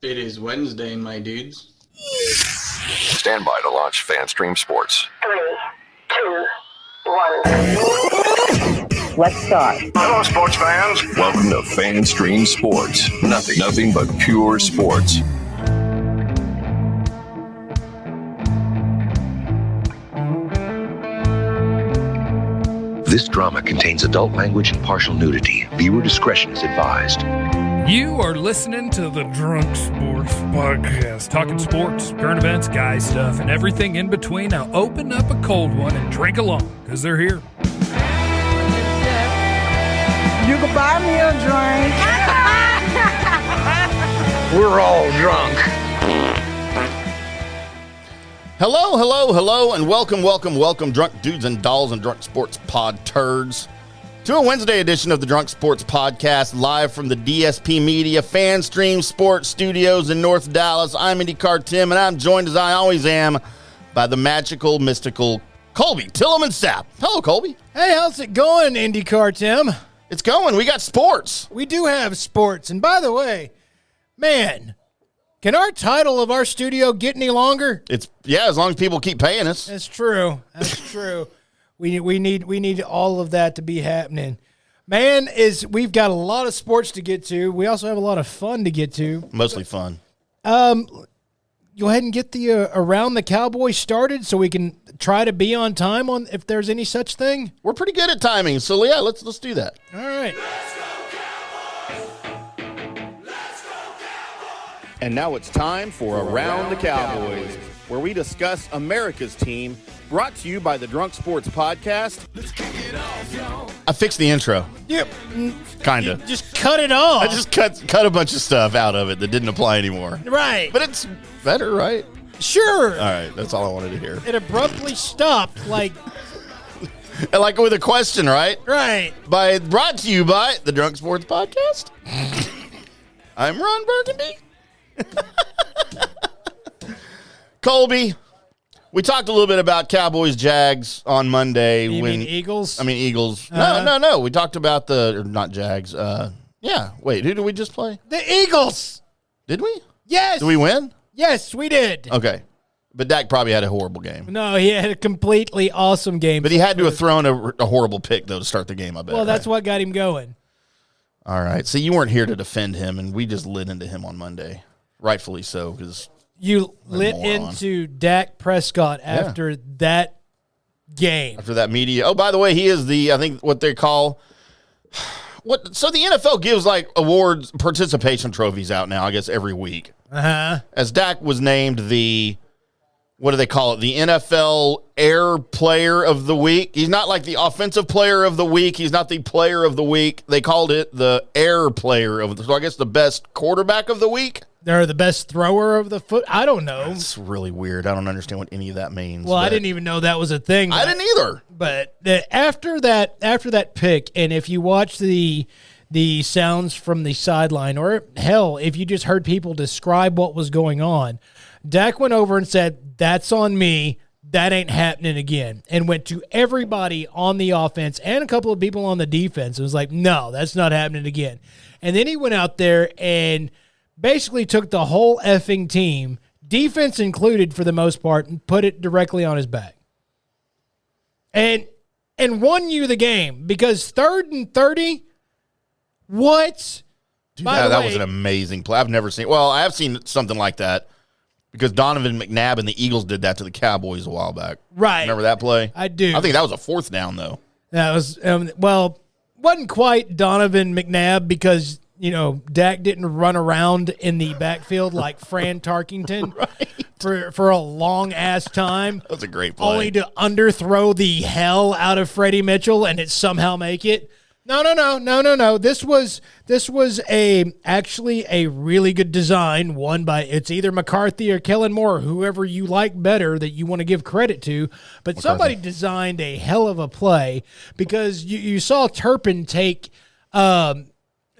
It is Wednesday, my dudes. Stand by to launch FanStream Sports. 3, 2, 1. Let's start. Hello, sports fans. Welcome to FanStream Sports. Nothing but pure sports. This drama contains adult language and partial nudity. Viewer discretion is advised. You are listening to the Drunk Sports Podcast, talking sports, current events, guy stuff, and everything in between. Now open up a cold one and drink along, because they're here. You can buy me a drink. We're all drunk. Hello, and welcome, drunk dudes and dolls and drunk sports pod turds, to a Wednesday edition of the Drunk Sports Podcast, live from the DSP Media FanStream Sports Studios in North Dallas. I'm IndyCar Tim, and I'm joined, as I always am, by the magical, mystical Colby, Tillum, and Sapp. Hello, Colby. Hey, how's it going, IndyCar Tim? It's going. We got sports. We do have sports. And by the way, man, can our title of our studio get any longer? As long as people keep paying us. That's true. We need all of that to be happening. Man, we've got a lot of sports to get to. We also have a lot of fun to get to. Mostly fun. Go ahead and get the Around the Cowboys started so we can try to be on time on if there's any such thing. We're pretty good at timing, so yeah, let's do that. All right. And now it's time for Around the Cowboys, where we discuss America's team, brought to you by the Drunk Sports Podcast. I fixed the intro. Yep. Kind of. Just cut it off. I just cut a bunch of stuff out of it that didn't apply anymore. Right. But it's better, right? Sure. All right, that's all I wanted to hear. It abruptly stopped, like with a question, right? Right. Brought to you by the Drunk Sports Podcast. I'm Ron Burgundy. Colby, we talked a little bit about Cowboys-Jags on Monday. You mean Eagles? I mean Eagles. No. We talked about not Jags. Wait, who did we just play? The Eagles. Did we? Yes. Did we win? Yes, we did. Okay. But Dak probably had a horrible game. No, he had a completely awesome game. But he had to have thrown a horrible pick, though, to start the game, I bet. Well, that's what got him going. All right. So you weren't here to defend him, and we just lit into him on Monday. Rightfully so, because you lit into Dak Prescott after that game. After that media. Oh, by the way, he is I think what they call so the NFL gives like awards, participation trophies out now, I guess, every week. Uh-huh. As Dak was named what do they call it? The NFL Air Player of the Week. He's not like the Offensive Player of the Week. He's not the Player of the Week. They called it the Air Player so I guess the best quarterback of the week. They're the best thrower of the foot. I don't know. It's really weird. I don't understand what any of that means. Well, I didn't even know that was a thing. I didn't either. But after that pick, and if you watch the sounds from the sideline, or hell, if you just heard people describe what was going on, Dak went over and said, "That's on me. That ain't happening again," and went to everybody on the offense and a couple of people on the defense. It was like, "No, that's not happening again." And then he went out there and basically took the whole effing team, defense included for the most part, and put it directly on his back. And won you the game, because 3rd and 30, what? Dude, that was an amazing play. I've never seen. Well, I have seen something like that because Donovan McNabb and the Eagles did that to the Cowboys a while back. Right. Remember that play? I do. I think that was a 4th down, though. That was, wasn't quite Donovan McNabb because, Dak didn't run around in the backfield like Fran Tarkington for a long-ass time. That was a great play. Only to underthrow the hell out of Freddie Mitchell and it somehow make it. No. This was actually a really good design, won by, it's either McCarthy or Kellen Moore, whoever you like better that you want to give credit to. But somebody designed a hell of a play, because you saw Turpin take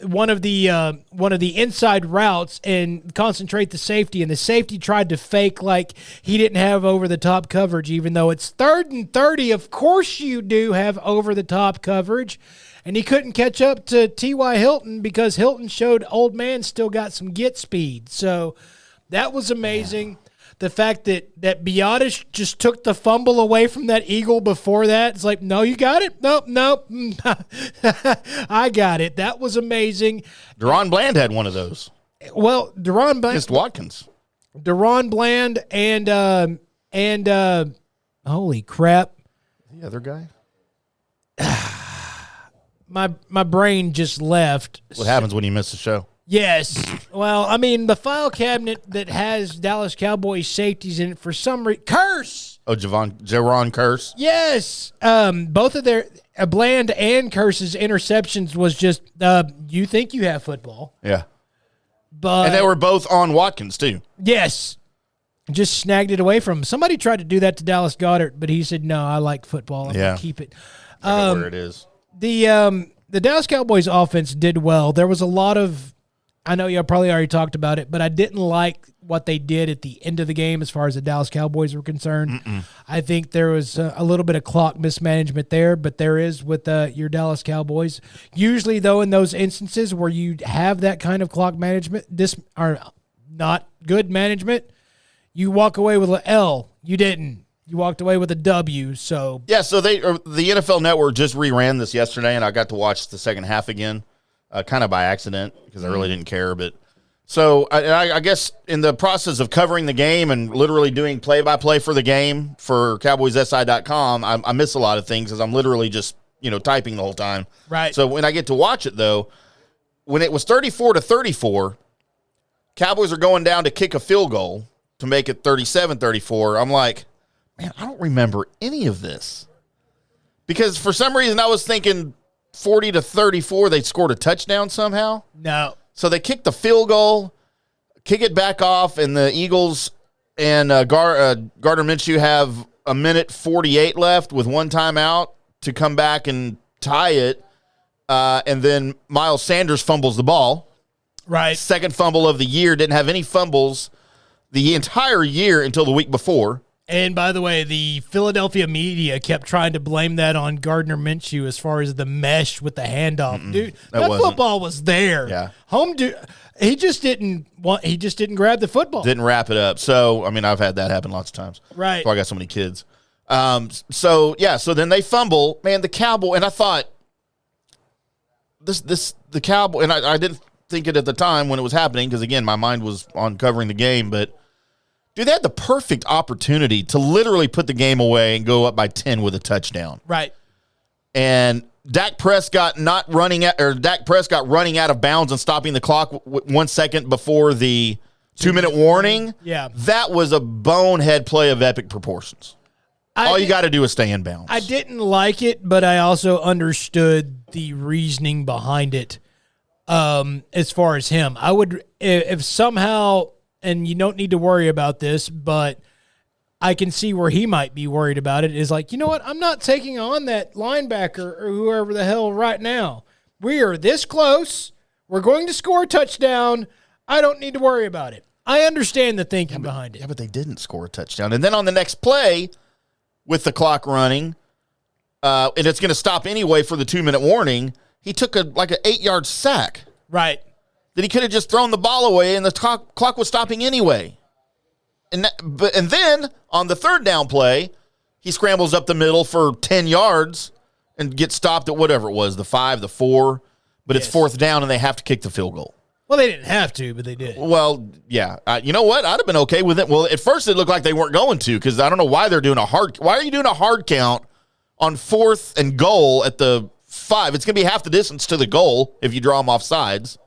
one of the inside routes and concentrate the safety, and the safety tried to fake like he didn't have over the top coverage, even though it's 3rd and 30. Of course you do have over the top coverage, and he couldn't catch up to T.Y. Hilton because Hilton showed old man still got some get speed. So that was amazing. The fact that Biotish just took the fumble away from that Eagle before that. It's like, no, you got it? Nope. I got it. That was amazing. Deron Bland had one of those. Well, Deron Bland. Against Watkins. Deron Bland and holy crap. The other guy? My brain just left. What happens when you miss the show? Yes. Well, I mean, the file cabinet that has Dallas Cowboys safeties in it for some reason. Curse! Oh, Jaron Curse? Yes. Both of their Bland and Curse's interceptions was just, you think you have football. Yeah. But and they were both on Watkins, too. Yes. Just snagged it away from him. Somebody tried to do that to Dallas Goedert, but he said, no, I like football. I'm going to keep it. Where it is. The Dallas Cowboys offense did well. There was a lot of, I know you probably already talked about it, but I didn't like what they did at the end of the game as far as the Dallas Cowboys were concerned. I think there was a little bit of clock mismanagement there, but there is with your Dallas Cowboys. Usually, though, in those instances where you have that kind of clock management, this are not good management, you walk away with an L. You didn't. You walked away with a W. So yeah, so the NFL Network just reran this yesterday, and I got to watch the second half again. Kind of by accident because I really didn't care. But so I guess in the process of covering the game and literally doing play-by-play for the game for CowboysSI.com, I miss a lot of things because I'm literally just, typing the whole time. Right. So when I get to watch it, though, when it was 34-34, Cowboys are going down to kick a field goal to make it 37-34. I'm like, man, I don't remember any of this. Because for some reason I was thinking 40-34, they scored a touchdown somehow. No. So they kicked the field goal, kick it back off, and the Eagles and Gardner Minshew have a minute 48 left with one timeout to come back and tie it. And then Miles Sanders fumbles the ball. Right. Second fumble of the year. Didn't have any fumbles the entire year until the week before. And by the way, the Philadelphia media kept trying to blame that on Gardner Minshew as far as the mesh with the handoff. Dude, that football was there. Yeah. He just didn't grab the football. Didn't wrap it up. So, I mean, I've had that happen lots of times. Right. That's why I got so many kids. So then they fumble. Man, the Cowboy, and I thought the Cowboy, and I didn't think it at the time when it was happening because, again, my mind was on covering the game, but dude, they had the perfect opportunity to literally put the game away and go up by 10 with a touchdown. Right. And Dak Prescott running out of bounds and stopping the clock 1 second before the 2-minute warning. Yeah. That was a bonehead play of epic proportions. All you got to do is stay in bounds. I didn't like it, but I also understood the reasoning behind it. As far as him, I would, if somehow, and you don't need to worry about this, but I can see where he might be worried about it, is like, you know what? I'm not taking on that linebacker or whoever the hell right now. We are this close. We're going to score a touchdown. I don't need to worry about it. I understand the thinking behind it. Yeah, but they didn't score a touchdown. And then on the next play, with the clock running, and it's going to stop anyway for the 2-minute warning, he took an 8-yard sack. Right. That he could have just thrown the ball away and the clock was stopping anyway. And then on the third down play, he scrambles up the middle for 10 yards and gets stopped at whatever it was, the 5, the 4, but it's fourth down and they have to kick the field goal. Well, they didn't have to, but they did. Well, yeah. You know what? I'd have been okay with it. Well, at first it looked like they weren't going to because I don't know why they're doing why are you doing a hard count on 4th and goal at the 5? It's going to be half the distance to the goal if you draw them off sides.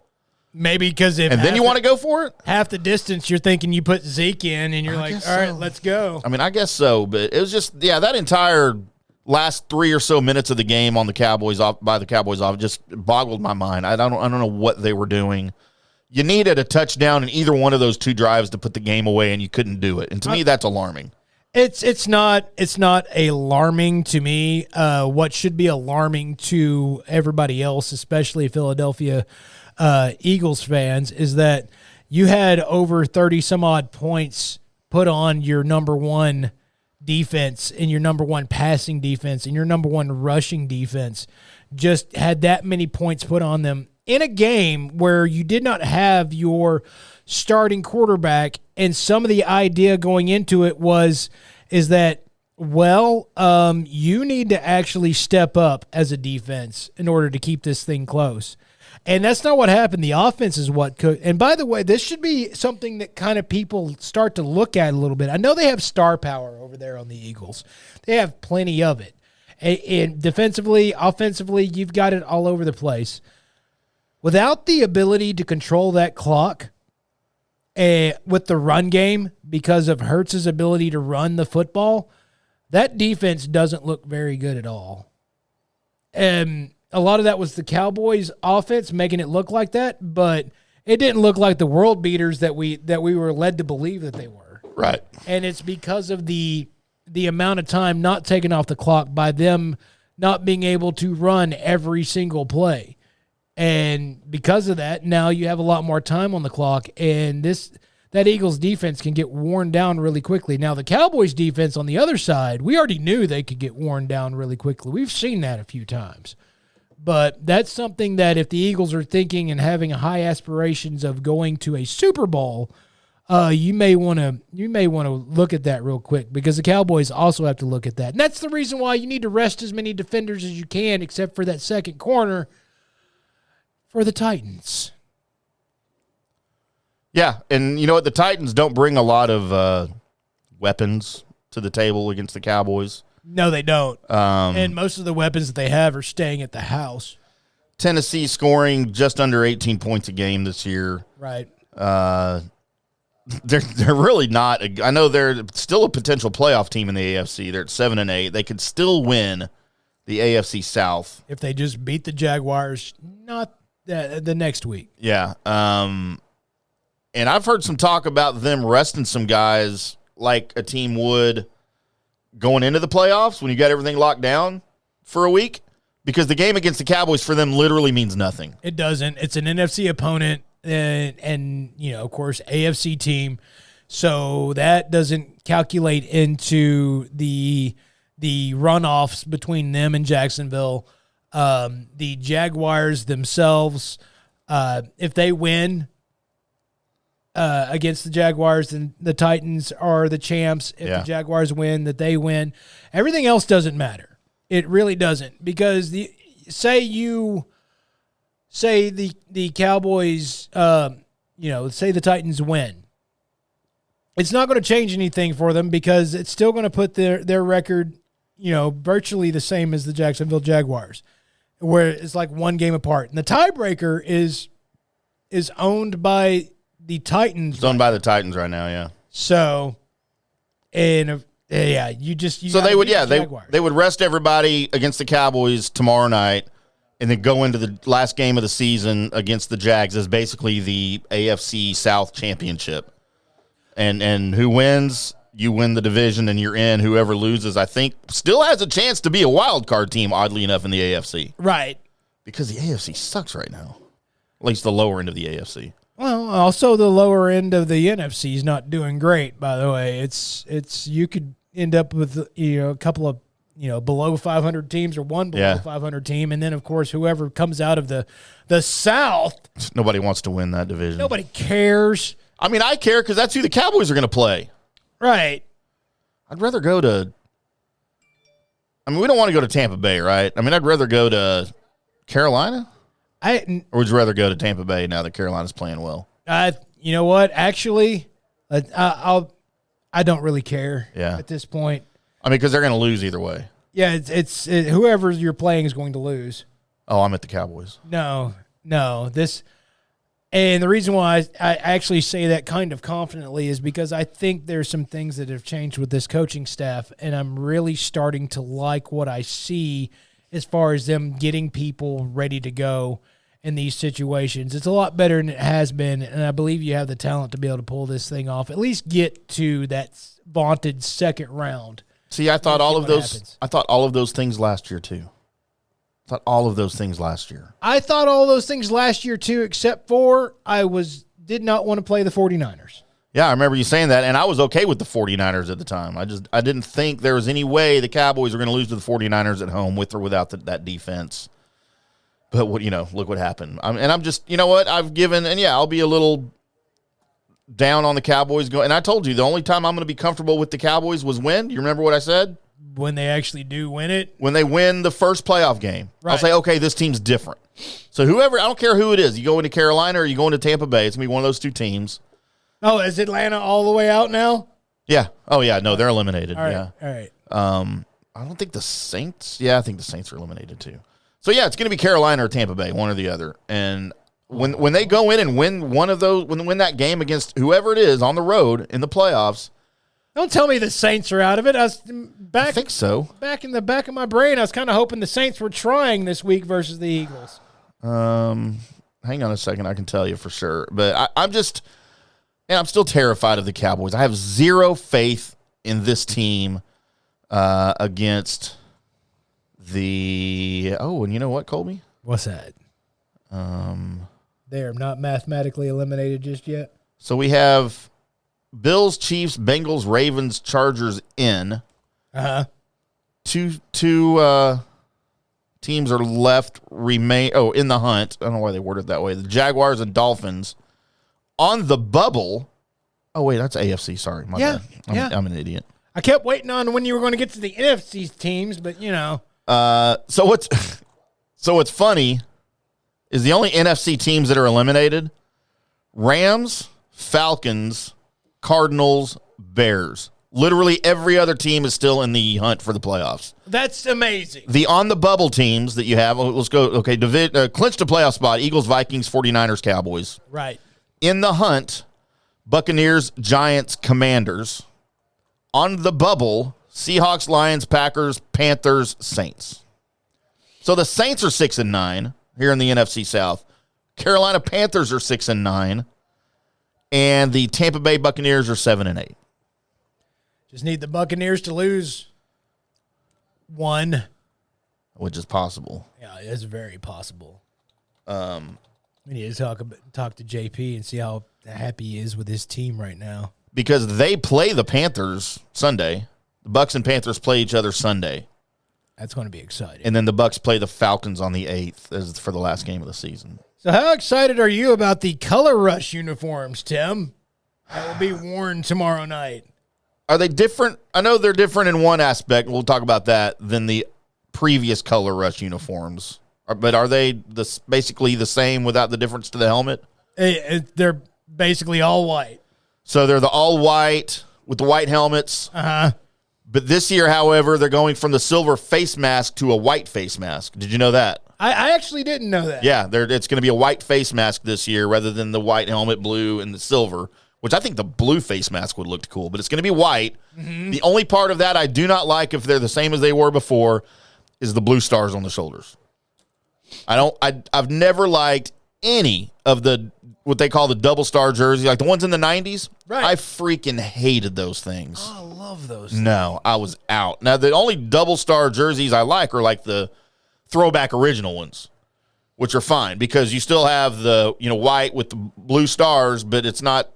Maybe because if and then you want to go for it? Half the distance, you're thinking you put Zeke in, and you're like, all right, let's go. I mean, I guess so, but it was just, that entire last 3 or so minutes of the game on the Cowboys off just boggled my mind. I don't know what they were doing. You needed a touchdown in either one of those two drives to put the game away, and you couldn't do it. And to me, that's alarming. It's not alarming to me. What should be alarming to everybody else, especially Philadelphia Eagles fans, is that you had over 30 some odd points put on your number one defense and your number one passing defense and your number one rushing defense. Just had that many points put on them in a game where you did not have your starting quarterback, and some of the idea going into it is that, well, you need to actually step up as a defense in order to keep this thing close. And that's not what happened. The offense is what could. And by the way, this should be something that kind of people start to look at a little bit. I know they have star power over there on the Eagles. They have plenty of it. And defensively, offensively, you've got it all over the place. Without the ability to control that clock with the run game because of Hurts's ability to run the football, that defense doesn't look very good at all. And a lot of that was the Cowboys' offense making it look like that, but it didn't look like the world beaters that we were led to believe that they were. Right. And it's because of the amount of time not taken off the clock by them not being able to run every single play. And because of that, now you have a lot more time on the clock, and that Eagles defense can get worn down really quickly. Now, the Cowboys defense on the other side, we already knew they could get worn down really quickly. We've seen that a few times. But that's something that if the Eagles are thinking and having high aspirations of going to a Super Bowl, you may want to look at that real quick, because the Cowboys also have to look at that. And that's the reason why you need to rest as many defenders as you can, except for that second corner for the Titans. Yeah, and you know what? The Titans don't bring a lot of weapons to the table against the Cowboys. No, they don't. And most of the weapons that they have are staying at the house. Tennessee scoring just under 18 points a game this year. Right. They're really not. I know they're still a potential playoff team in the AFC. They're at 7-8. They could still win the AFC South if they just beat the Jaguars, not the next week. Yeah. And I've heard some talk about them resting some guys like a team would going into the playoffs when you got everything locked down for a week, because the game against the Cowboys for them literally means nothing. It doesn't. It's an NFC opponent and you know, of course, AFC team. So that doesn't calculate into the runoffs between them and Jacksonville. The Jaguars themselves, if they win against the Jaguars, then the Titans are the champs. If the Jaguars win, that they win. Everything else doesn't matter. It really doesn't, because say the Cowboys, say the Titans win. It's not going to change anything for them, because it's still going to put their record, virtually the same as the Jacksonville Jaguars, where it's like one game apart. And the tiebreaker is owned by the Titans. It's owned by the Titans right now, yeah. So, and so they would, they would rest everybody against the Cowboys tomorrow night, and then go into the last game of the season against the Jags as basically the AFC South championship. And who wins, you win the division and you're in. Whoever loses, I think, still has a chance to be a wild card team, oddly enough, in the AFC. Right. Because the AFC sucks right now. At least the lower end of the AFC. Well, also the lower end of the NFC is not doing great, by the way. It's you could end up with a couple of below 500 teams, or one below 500 team, and then of course whoever comes out of the South. Nobody wants to win that division. Nobody cares. I mean, I care, because that's who the Cowboys are going to play. Right. I'd rather go to. I mean, we don't want to go to Tampa Bay, right? I mean, I'd rather go to Carolina. Or would you rather go to Tampa Bay now that Carolina's playing well? You know what? Actually, I don't really care at this point. I mean, because they're going to lose either way. Yeah, it's whoever you're playing is going to lose. Oh, I'm at the Cowboys. No. And the reason why I actually say that kind of confidently is because I think there's some things that have changed with this coaching staff, and I'm really starting to like what I see as far as them getting people ready to go in these situations. It's a lot better than it has been, and I believe you have the talent to be able to pull this thing off, at least get to that vaunted second round. See, I thought all of those things last year too. Thought all of those things last year. I thought all those things last year too, except for did not want to play the 49ers. Yeah, I remember you saying that, and I was okay with the 49ers at the time. I didn't think there was any way the Cowboys were going to lose to the 49ers at home with or without that defense. But look what happened. I'm just, you know what, I'll be a little down on the Cowboys. And I told you the only time I'm going to be comfortable with the Cowboys was when? You remember what I said? When they actually do win it. When they win the first playoff game. Right. I'll say, okay, this team's different. So I don't care who it is. You go into Carolina or you go into Tampa Bay, it's going to be one of those two teams. Oh, is Atlanta all the way out now? Yeah. Oh, yeah. No, they're eliminated. All right. Yeah. All right. I don't think the Saints. Yeah, I think the Saints are eliminated too. So yeah, it's going to be Carolina or Tampa Bay, one or the other. And when they go in and win one of those, when they win that game against whoever it is on the road in the playoffs, don't tell me the Saints are out of it. I think so. Back in the back of my brain, I was kind of hoping the Saints were trying this week versus the Eagles. Hang on a second, I can tell you for sure. But I'm still terrified of the Cowboys. I have zero faith in this team against the. Oh, and you know what, Colby? What's that? They're not mathematically eliminated just yet. So we have Bills, Chiefs, Bengals, Ravens, Chargers in. Two teams are left in the hunt. I don't know why they worded it that way. The Jaguars and Dolphins on the bubble. Oh wait, that's AFC. Sorry, my bad. I'm an idiot. I kept waiting on when you were going to get to the NFC teams, but So what's funny is the only NFC teams that are eliminated: Rams, Falcons, Cardinals, Bears. Literally every other team is still in the hunt for the playoffs. That's amazing. The on-the-bubble teams that you have, let's go, okay, clinched a playoff spot, Eagles, Vikings, 49ers, Cowboys. Right. In the hunt, Buccaneers, Giants, Commanders. On the bubble, Seahawks, Lions, Packers, Panthers, Saints. So the Saints are 6-9 here in the NFC South. Carolina Panthers are 6-9. And the Tampa Bay Buccaneers are 7-8. Just need the Buccaneers to lose one. Which is possible. Yeah, it's very possible. We need to talk to JP and see how happy he is with his team right now. Because they play the Panthers Sunday. The Bucs and Panthers play each other Sunday. That's going to be exciting. And then the Bucs play the Falcons on the 8th as for the last game of the season. So how excited are you about the Color Rush uniforms, Tim? That will be worn tomorrow night. Are they different? I know they're different in one aspect. We'll talk about that than the previous Color Rush uniforms. But are they basically the same without the difference to the helmet? They're basically all white. So they're the all white with the white helmets. Uh-huh. But this year, however, they're going from the silver face mask to a white face mask. Did you know that? I actually didn't know that. Yeah, it's going to be a white face mask this year rather than the white helmet, blue, and the silver, which I think the blue face mask would look cool, but it's going to be white. Mm-hmm. The only part of that I do not like, if they're the same as they were before, is the blue stars on the shoulders. I've never liked any of what they call the double star jersey, like the ones in the 90s. Right. I freaking hated those things. Oh, I love those. No, I was out. Now, the only double star jerseys I like are like the throwback original ones, which are fine because you still have the white with the blue stars, but it's not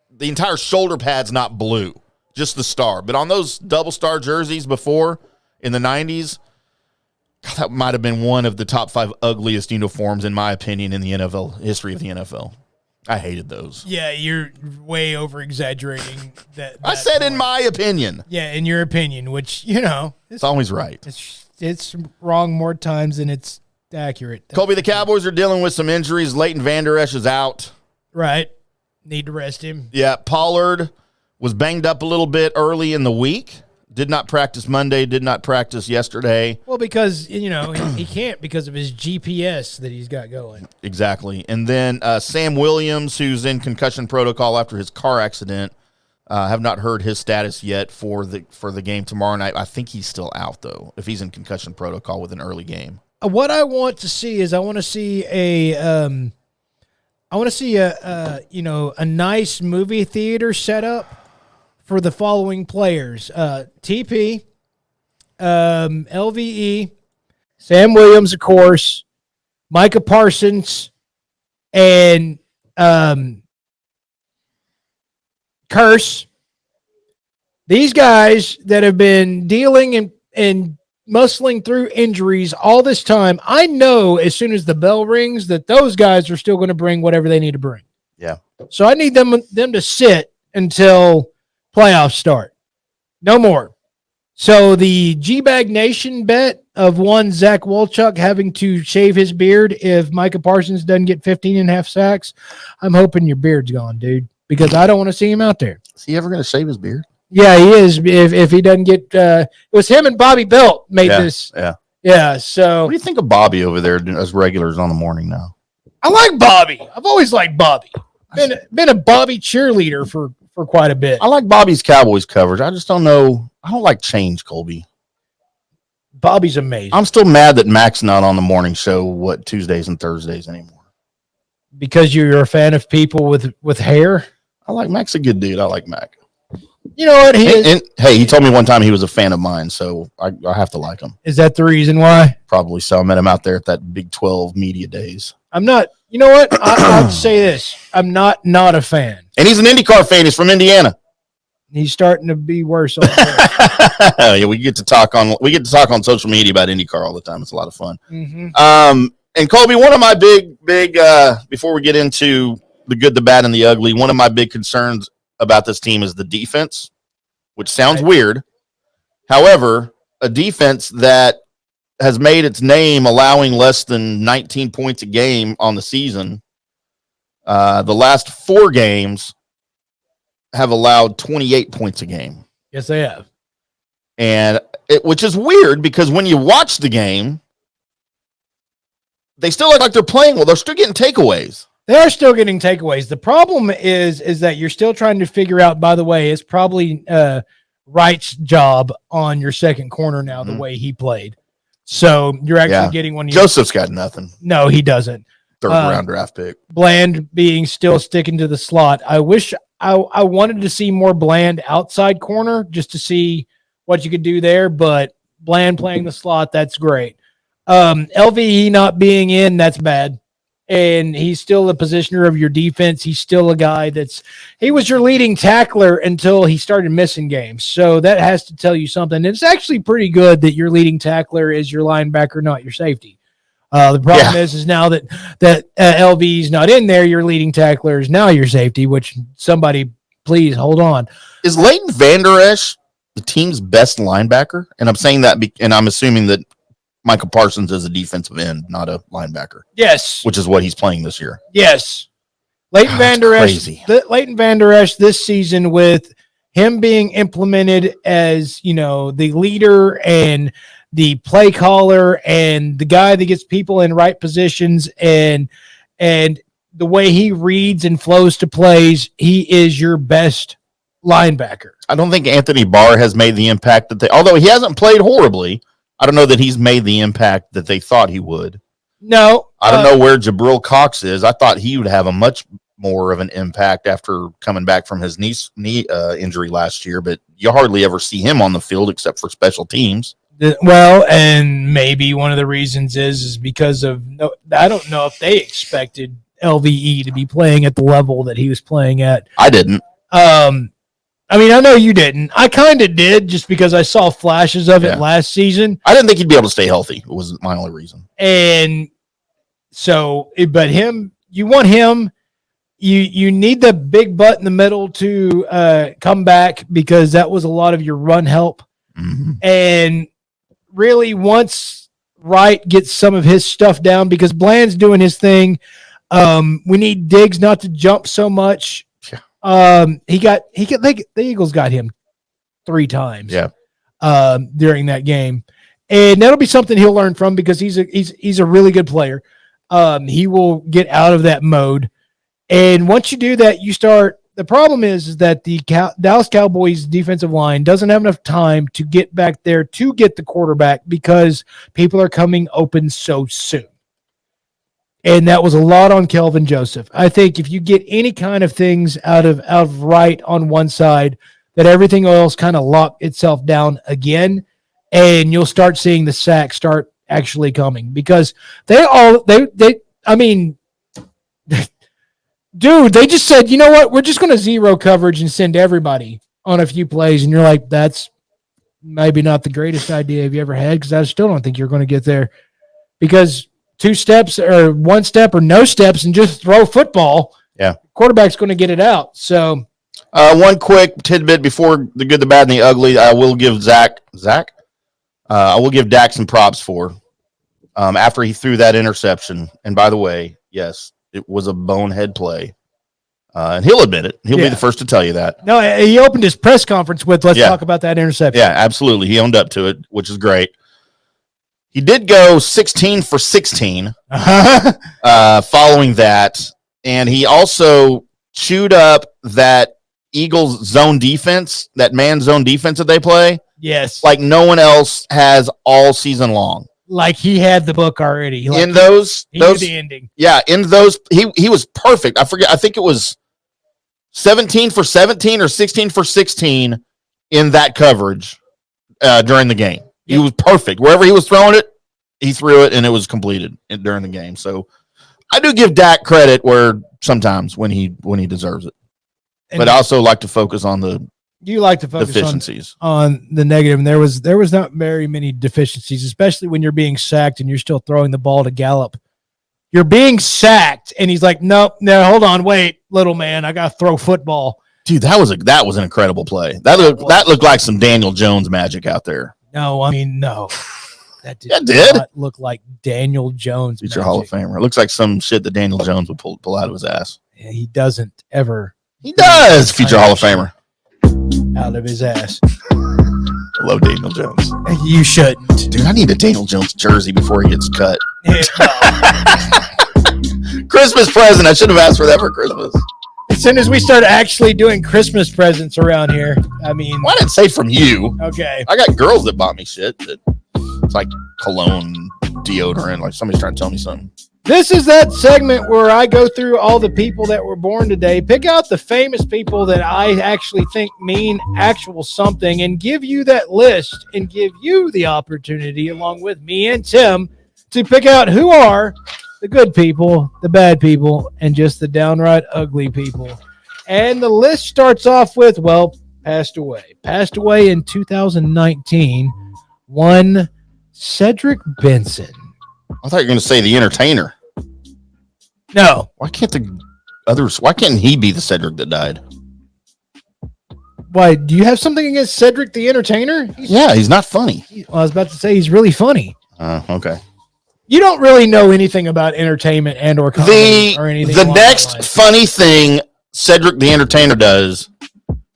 the entire shoulder pad's not blue, just the star. But on those double star jerseys before in the 90s, God, that might have been one of the top 5 ugliest uniforms in my opinion in the NFL history of the NFL. I hated those. Yeah, you're way over exaggerating that. I said point. In my opinion. Yeah, in your opinion, which it's always right. It's wrong more times than it's accurate. Colby, the Cowboys are dealing with some injuries. Leighton Vander Esch is out. Right. Need to rest him. Yeah, Pollard was banged up a little bit early in the week. Did not practice Monday, did not practice yesterday. Well, because, he can't because of his GPS that he's got going. Exactly. And then Sam Williams, who's in concussion protocol after his car accident, have not heard his status yet for the game tomorrow night. I think he's still out, though, if he's in concussion protocol with an early game. What I want to see is a nice movie theater setup for the following players: TP, LVE, Sam Williams, of course, Micah Parsons, and Curse. These guys that have been dealing and muscling through injuries all this time, I know as soon as the bell rings that those guys are still going to bring whatever they need to bring. Yeah. So I need them to sit until playoffs start. No more. So the G-Bag Nation bet of one Zach Wolchuk having to shave his beard if Micah Parsons doesn't get 15 and a half sacks, I'm hoping your beard's gone, dude, because I don't want to see him out there. Is he ever going to shave his beard? Yeah, he is. If he doesn't get it was him and Bobby Belt made this. Yeah. Yeah, so What do you think of Bobby over there as regulars on the morning now? I like Bobby. I've always liked Bobby. Been a Bobby cheerleader for quite a bit. I like Bobby's Cowboys coverage. I just don't know. I don't like change, Colby. Bobby's amazing. I'm still mad that Mac's not on the morning show, Tuesdays and Thursdays anymore. Because you're a fan of people with hair? I like Mac's a good dude. I like Mac. You know what? Hey, he told me one time he was a fan of mine, so I have to like him. Is that the reason why? Probably so. I met him out there at that Big 12 media days. I'm not. You know what? I'll say this. I'm not a fan. And he's an IndyCar fan. He's from Indiana. He's starting to be worse. Yeah, we get to talk on social media about IndyCar all the time. It's a lot of fun. Mm-hmm. And Colby, one of my big before we get into the good, the bad, and the ugly, one of my big concerns about this team is the defense, which sounds weird. However, a defense that has made its name allowing less than 19 points a game on the season. The last 4 games have allowed 28 points a game. Yes, they have. And which is weird because when you watch the game, they still look like they're playing well. They're still getting takeaways. They are still getting takeaways. The problem is that you're still trying to figure out, by the way, it's probably Wright's job on your second corner now, the way he played. So you're actually getting one. Joseph's got nothing. No, he doesn't. Third round draft pick. Bland being still sticking to the slot. I wish I wanted to see more Bland outside corner just to see what you could do there, but Bland playing the slot, that's great. LVE not being in, that's bad. And he's still the positioner of your defense. He's still a guy he was your leading tackler until he started missing games. So that has to tell you something. It's actually pretty good that your leading tackler is your linebacker, not your safety. The problem is now that LV is not in there, your leading tackler is now your safety, which somebody please hold on. Is Leighton Vander Esch the team's best linebacker? And I'm saying that, and I'm assuming that Michael Parsons is a defensive end, not a linebacker. Yes. Which is what he's playing this year. Yes. Leighton Vander Esch this season, with him being implemented as, the leader and the play caller and the guy that gets people in right positions and the way he reads and flows to plays, he is your best linebacker. I don't think Anthony Barr has made the impact although he hasn't played horribly, I don't know that he's made the impact that they thought he would. No. I don't know where Jabril Cox is. I thought he would have a much more of an impact after coming back from his knee injury last year, but you hardly ever see him on the field except for special teams. Well, and maybe one of the reasons is because of I don't know if they expected LVE to be playing at the level that he was playing at. I didn't. I know you didn't. I kind of did just because I saw flashes of it last season. I didn't think he'd be able to stay healthy. It was my only reason. And so, but you want him. You need the big butt in the middle to come back because that was a lot of your run help. Mm-hmm. And really, once Wright gets some of his stuff down, because Bland's doing his thing, we need Diggs not to jump so much. The Eagles got him 3 times. During that game, and that'll be something he'll learn from because he's a really good player. He will get out of that mode, and once you do that, you start. The problem is that the Dallas Cowboys defensive line doesn't have enough time to get back there to get the quarterback because people are coming open so soon. And that was a lot on Kelvin Joseph. I think if you get any kind of things out of Wright on one side, that everything else kind of lock itself down again, and you'll start seeing the sacks start actually coming because I mean, dude, they just said, you know what? We're just going to zero coverage and send everybody on a few plays. And you're like, that's maybe not the greatest idea you've ever had because I still don't think you're going to get there because 2 steps or 1 step or no steps and just throw football. Yeah. Quarterback's going to get it out. So one quick tidbit before the good, the bad, and the ugly. I will give I will give Dak some props for after he threw that interception. And by the way, yes, it was a bonehead play. And he'll admit it. He'll be the first to tell you that. No, he opened his press conference with, let's talk about that interception. Yeah, absolutely. He owned up to it, which is great. He did go 16 for 16 following that. And he also chewed up that Eagles zone defense, that man zone defense that they play. Yes. Like no one else has all season long. Like he had the book already. Like in those knew the ending. Yeah, in those he was perfect. I forget. I think it was 17 for 17 or 16 for 16 in that coverage during the game. He was perfect. Wherever he was throwing it, he threw it and it was completed during the game. So I do give Dak credit where sometimes when he deserves it. But I also like to focus on the deficiencies on the negative. And there was not very many deficiencies, especially when you're being sacked and you're still throwing the ball to Gallup. You're being sacked, and he's like, "Nope, no, hold on, wait, little man, I gotta throw football." Dude, that was an incredible play. That looked like some Daniel Jones magic out there. No, I mean no, that did not look like Daniel Jones. Future Hall of Famer. It looks like some shit that Daniel Jones would pull out of his ass. Yeah, he doesn't ever. He does. Future Hall of Famer. Out of his ass. I love Daniel Jones. You shouldn't. Dude, I need a Daniel Jones jersey before he gets cut. Christmas present. I should have asked for that for Christmas. As soon as we start actually doing Christmas presents around here, I mean. Well, I didn't say from you. Okay. I got girls that bought me shit. It's like cologne, deodorant. Like somebody's trying to tell me something. This is that segment where I go through all the people that were born today, pick out the famous people that I actually think mean actual something, and give you that list and give you the opportunity, along with me and Tim, to pick out who are the good people, the bad people, and just the downright ugly people. And the list starts off with, well, passed away. Passed away in 2019, one Cedric Benson. I thought you were going to say the entertainer. No. Why can't he be the Cedric that died? Why, do you have something against Cedric the entertainer? He's not funny. Well, I was about to say he's really funny. Okay. You don't really know anything about entertainment and or comedy or anything. The next funny thing Cedric the entertainer does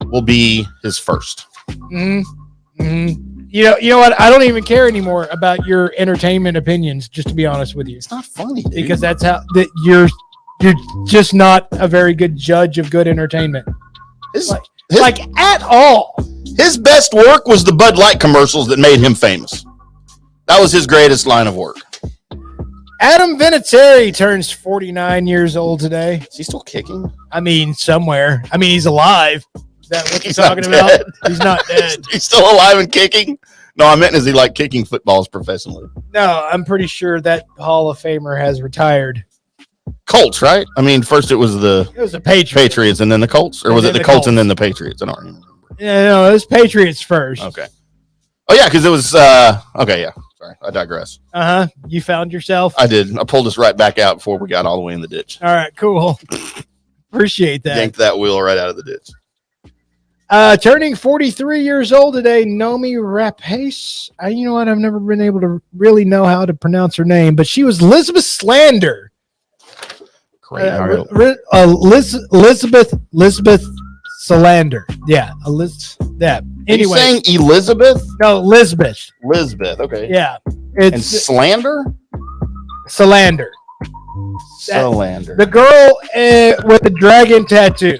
will be his first. Mm-hmm. Mm-hmm. You know what? I don't even care anymore about your entertainment opinions, just to be honest with you. It's not funny, dude. Because that's how that you're just not a very good judge of good entertainment. Like at all. His best work was the Bud Light commercials that made him famous. That was his greatest line of work. Adam Vinatieri turns 49 years old today. Is he still kicking? I mean, somewhere. I mean, he's alive. Is that what you're talking about? He's not dead. He's still alive and kicking? No, I meant is he like kicking footballs professionally? No, I'm pretty sure that Hall of Famer has retired. Colts, right? I mean, first it was the Patriots and then the Colts? Or was it the Colts and then the Patriots? I don't remember. Yeah, no, it was Patriots first. Okay. Oh, yeah, because it was okay, yeah. Sorry, I digress. Uh-huh. You found yourself? I did. I pulled us right back out before we got all the way in the ditch. All right, cool. Appreciate that. Yanked that wheel right out of the ditch. Turning 43 years old today, Nomi Rapace. You know what? I've never been able to really know how to pronounce her name, but she was Elizabeth Slander. Elizabeth Salander. Yeah, Elizabeth. Anyway, are you saying Elizabeth? No, Lisbeth. Lisbeth. Okay. Yeah, and Slander. Salander. Salander. The girl with the dragon tattoo.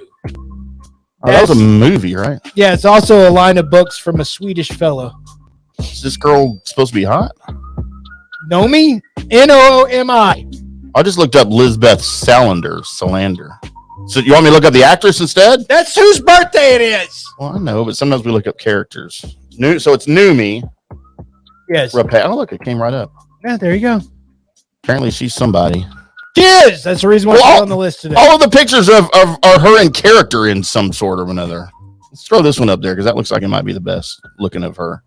Oh, that was a movie, right? Yeah, it's also a line of books from a Swedish fellow. Is this girl supposed to be hot? Nomi? Noomi. I just looked up Lisbeth Salander. So you want me to look up the actress instead? That's whose birthday it is. Well, I know, but sometimes we look up characters. So it's Noomi. Yes. Oh, look, it came right up. Yeah, there you go. Apparently, she's somebody. She is. That's the reason why she's on the list today. All of the pictures are her in character in some sort of another. Let's throw this one up there because that looks like it might be the best looking of her.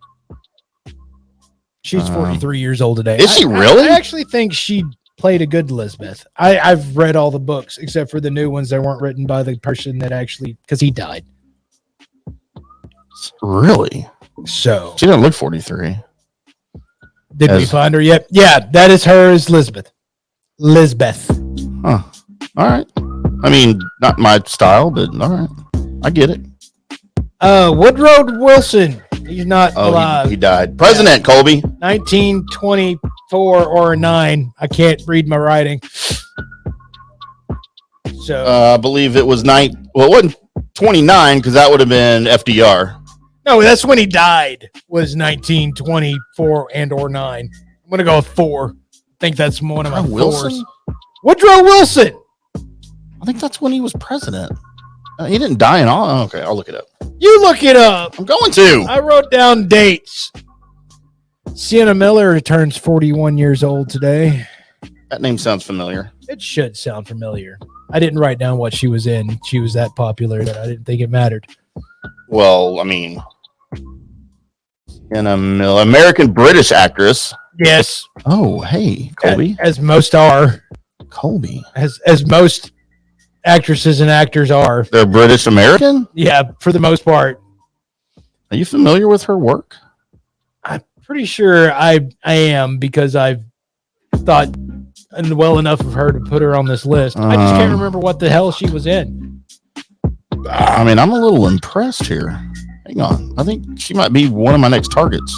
She's 43 years old today. Is she really? I actually think she played a good Elizabeth. I've read all the books except for the new ones that weren't written by the person that actually, because he died. Really? So she didn't look 43. Did we find her yet? Yeah, that is her as Lisbeth. Huh. All right. I mean, not my style, but all right. I get it. Woodrow Wilson. He's not alive. He died. President Colby. 1924 or 9. I can't read my writing. So I believe it was it wasn't 29 because that would have been FDR. No, that's when he died. Was 1924 and or 9. I'm gonna go with 4. I think that's one of my fours. Woodrow Wilson. I think that's when he was president. He didn't die in all. Okay, I'll look it up. You look it up. I'm going to. I wrote down dates. Sienna Miller turns 41 years old today. That name sounds familiar. It should sound familiar. I didn't write down what she was in. She was that popular that I didn't think it mattered. Well, I mean, Sienna Miller, American British actress. Yes. Oh, hey, Colby. As most are. Colby. As most actresses and actors are. They're British American? Yeah, for the most part. Are you familiar with her work? I'm pretty sure I am because I've thought well enough of her to put her on this list. I just can't remember what the hell she was in. I mean, I'm a little impressed here. Hang on. I think she might be one of my next targets.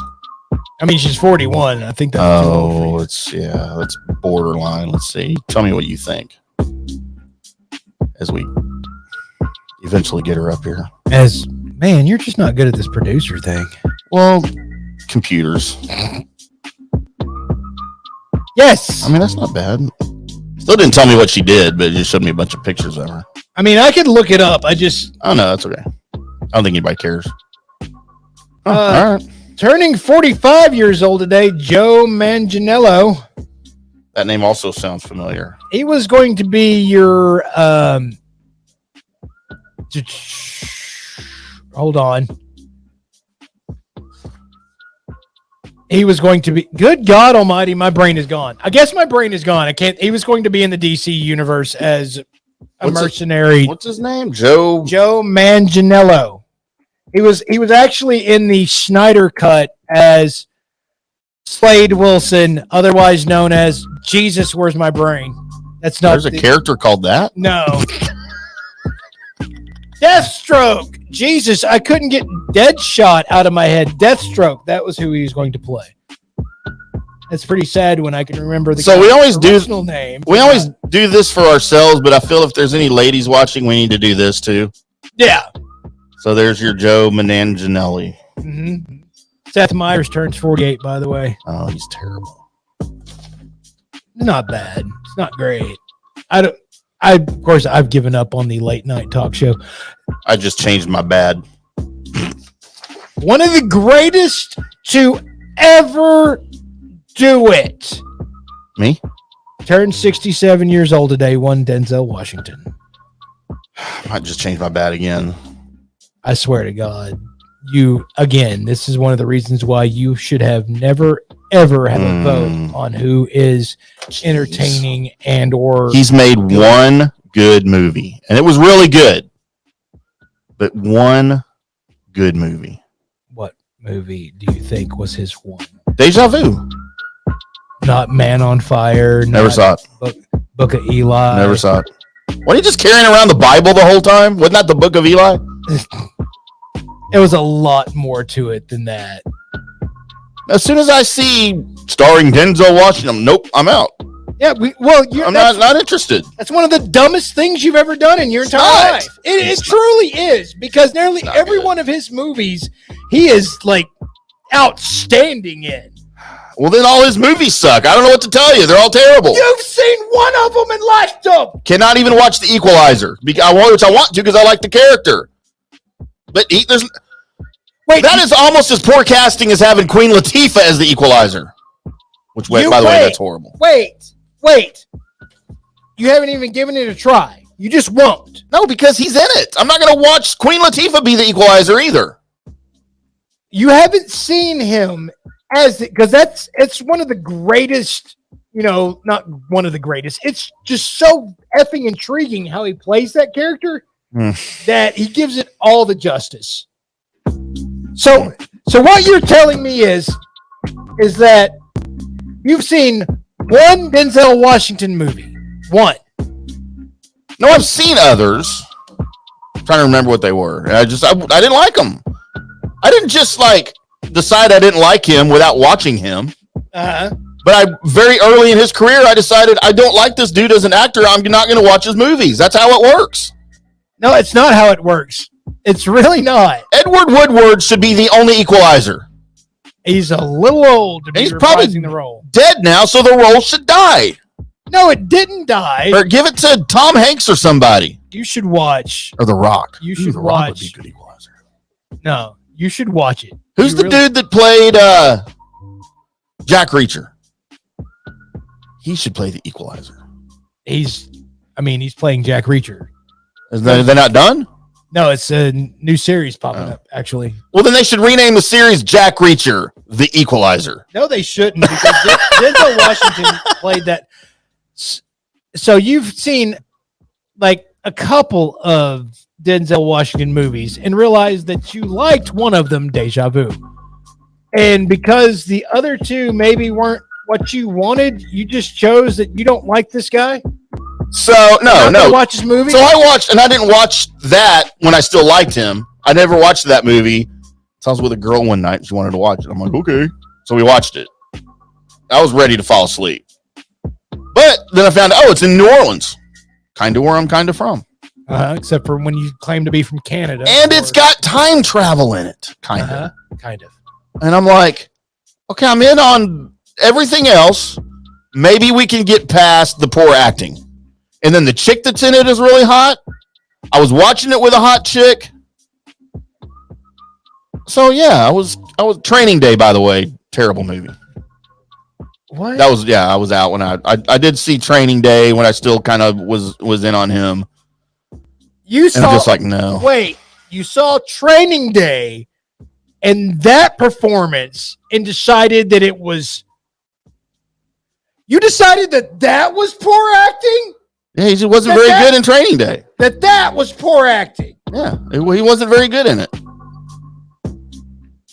I mean, she's 41. I think that's that's borderline. Let's see. Tell me what you think as we eventually get her up here. Man, you're just not good at this producer thing. Well, computers. Yes. I mean, that's not bad. Still didn't tell me what she did, but it just showed me a bunch of pictures of her. I mean, I could look it up. Oh, no, that's okay. I don't think anybody cares. All right. Turning 45 years old today, Joe Manganiello. That name also sounds familiar. He was going to be your hold on. He was going to be, good God almighty, my brain is gone. I guess my brain is gone. He was going to be in the DC universe as a mercenary. What's his name? Joe Manganiello. He was actually in the Snyder Cut as Slade Wilson, otherwise known as Jesus, Where's My Brain? That's not. There's a character called that? No. Deathstroke. Jesus, I couldn't get Deadshot out of my head. Deathstroke. That was who he was going to play. It's pretty sad when I can remember the original name. We always do this for ourselves, but I feel if there's any ladies watching, we need to do this too. Yeah. So there's your Joe Manganiello. Mm-hmm. Seth Meyers turns 48, by the way. Oh, he's terrible. Not bad. It's not great. Of course, I've given up on the late night talk show. I just changed my bad. One of the greatest to ever do it. Me? Turned 67 years old today, one Denzel Washington. I might just change my bad again. I swear to God. This is one of the reasons why you should have never, ever have a vote on who is entertaining and or... He's made one good movie, and it was really good. But one good movie. What movie do you think was his one? Deja Vu. Not Man on Fire. Never saw it. Book of Eli. Never saw it. Were you just carrying around the Bible the whole time? Wasn't that the Book of Eli? It was a lot more to it than that. As soon as I see starring Denzel Washington, nope, I'm out. Yeah, I'm not interested. That's one of the dumbest things you've ever done in your entire life. It truly is, because nearly every one of his movies, he is like outstanding in. Well, then all his movies suck. I don't know what to tell you. They're all terrible. You've seen one of them and liked them. Cannot even watch The Equalizer, which I want to because I like the character. But that is almost as poor casting as having Queen Latifah as the Equalizer. Which, by the way, that's horrible. Wait. You haven't even given it a try. You just won't. No, because he's in it. I'm not going to watch Queen Latifah be the equalizer either. You haven't seen him because it's one of the greatest, not one of the greatest. It's just so effing intriguing how he plays that character that he gives it all the justice. So what you're telling me is that you've seen one Denzel Washington movie. One. No, I've seen others. I'm trying to remember what they were. I didn't like them. I didn't just decide I didn't like him without watching him. Uh-huh. But very early in his career, I decided I don't like this dude as an actor. I'm not going to watch his movies. That's how it works. No, it's not how it works. It's really not. Edward Woodward should be the only equalizer. He's a little old to be reprising the role. Dead now, so the role should die. No, it didn't die. Or give it to Tom Hanks or somebody. You should watch. Or The Rock. You should The watch. Rock would be a good equalizer. No, you should watch it. Who's the dude that played Jack Reacher? He should play the equalizer. He's playing Jack Reacher. They're not done? No, it's a new series popping up, actually. Well, then they should rename the series Jack Reacher, the Equalizer. No, they shouldn't, because Denzel Washington played that. So you've seen a couple of Denzel Washington movies and realized that you liked one of them, Deja Vu. And because the other two maybe weren't what you wanted, you just chose that you don't like this guy? So, no. Watch his movie? So I watched, and I didn't watch that when I still liked him. I never watched that movie. So I was with a girl one night, and she wanted to watch it. I'm like, okay. So we watched it. I was ready to fall asleep. But then I found out, it's in New Orleans. Kind of where I'm kind of from. Except for when you claim to be from Canada. And it's got time travel in it. Kind of. Kind of. And I'm like, okay, I'm in on everything else. Maybe we can get past the poor acting. And then the chick that's in it is really hot. I was watching it with a hot chick. So yeah, I was Training Day, by the way. Terrible movie. What? I was out when I did see Training Day when I still kind of was in on him. You saw, I'm just like, no. Wait, you saw Training Day and that performance and decided that it was. You decided that was poor acting? Yeah, he just wasn't very good in Training Day. That was poor acting. Yeah, he wasn't very good in it.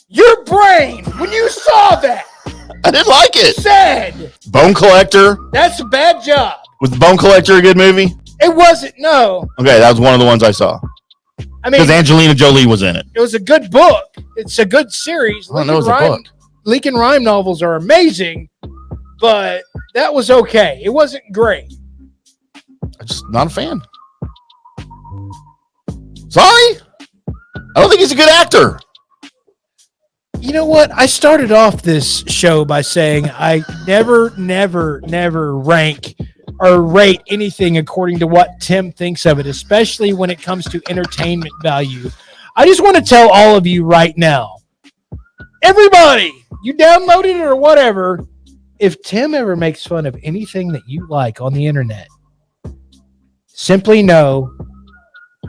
Your brain, when you saw that, I didn't like it. Said Bone Collector. That's a bad job. Was The Bone Collector a good movie? It wasn't. No. Okay, that was one of the ones I saw. I mean, because Angelina Jolie was in it. It was a good book. It's a good series. I know it was a book. Lincoln Rhyme novels are amazing, but that was okay. It wasn't great. I'm just not a fan. Sorry. I don't think he's a good actor. You know what? I started off this show by saying I never rank or rate anything according to what Tim thinks of it, especially when it comes to entertainment value. I just want to tell all of you right now, everybody, you download it or whatever, if Tim ever makes fun of anything that you like on the internet, simply know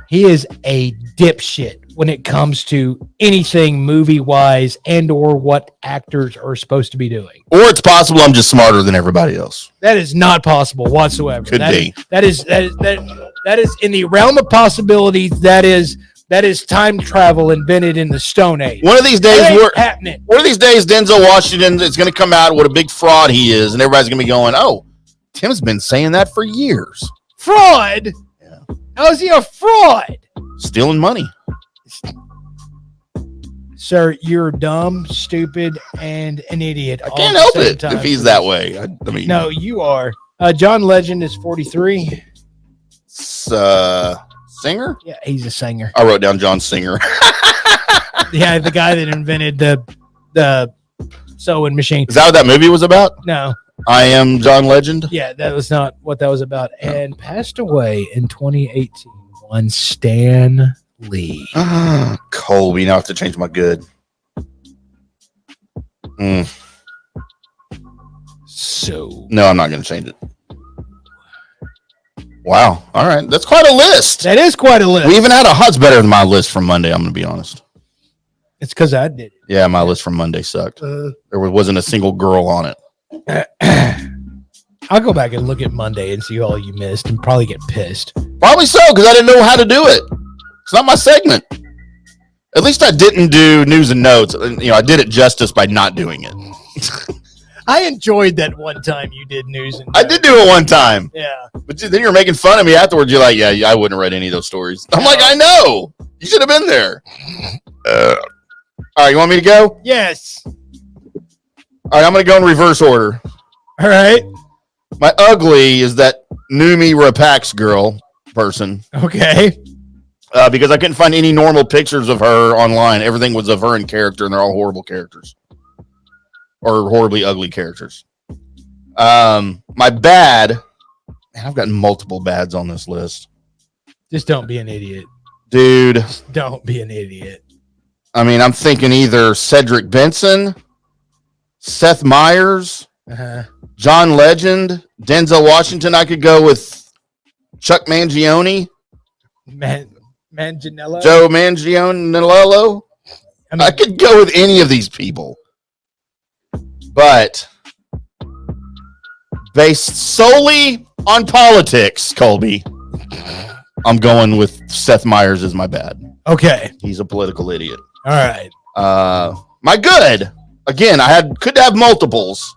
he is a dipshit when it comes to anything movie-wise and or what actors are supposed to be doing. Or it's possible I'm just smarter than everybody else. That is not possible whatsoever. Could be. That is in the realm of possibilities. That is time travel invented in the Stone Age. One of these days, happening. One of these days, Denzel Washington is going to come out what a big fraud he is, and everybody's going to be going, "Oh, Tim's been saying that for years." Fraud? Yeah. How is he a fraud? Stealing money. Sir, you're dumb, stupid, and an idiot. I can't help it if he's that way. I mean, no, you are. John Legend is 43. Singer? Yeah, he's a singer. I wrote down John Singer. Yeah, the guy that invented the sewing machine. Is that what that movie was about? No. I Am John Legend? Yeah, that was not what that was about. And passed away in 2018. One Stan Lee. Colby. Now I have to change my good. So No, I'm not going to change it. Wow. All right. That's quite a list. That is quite a list. We even had it's better than my list from Monday, I'm going to be honest. It's because I did it. Yeah, my list from Monday sucked. There wasn't a single girl on it. I'll go back and look at Monday and see all you missed and probably get pissed. Probably so, because I didn't know how to do it. It's not my segment. At least I didn't do news and notes. I did it justice by not doing it. I enjoyed that one time you did news and notes. I did do it one time. Yeah. But then you're making fun of me afterwards. You're like, yeah, I wouldn't have read any of those stories. I'm like, I know. You should have been there. All right, you want me to go? Yes. All right, I'm going to go in reverse order. All right. My ugly is that Numi Rapax girl person. Okay. Because I couldn't find any normal pictures of her online. Everything was of her in character, and they're all horrible characters. Or horribly ugly characters. My bad. Man, I've got multiple bads on this list. Just don't be an idiot. Dude. Don't be an idiot. I mean, I'm thinking either Cedric Benson, Seth Meyers, John Legend, Denzel Washington. I could go with Chuck Mangione. Manganiello? Joe Manganiello. I could go with any of these people. But based solely on politics, Colby, I'm going with Seth Meyers as my bad. Okay. He's a political idiot. All right. My good. Again, could have multiples.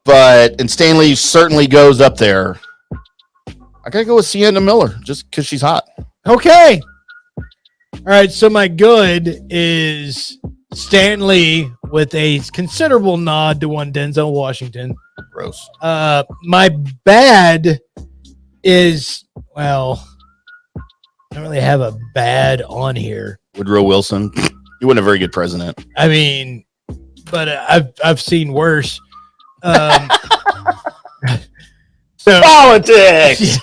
And Stanley certainly goes up there. I got to go with Sienna Miller just because she's hot. Okay. All right. So my good is Stanley with a considerable nod to one Denzel Washington. Gross. My bad is, well, I don't really have a bad on here. Woodrow Wilson. He wasn't a very good president. I mean, but I've seen worse. So politics.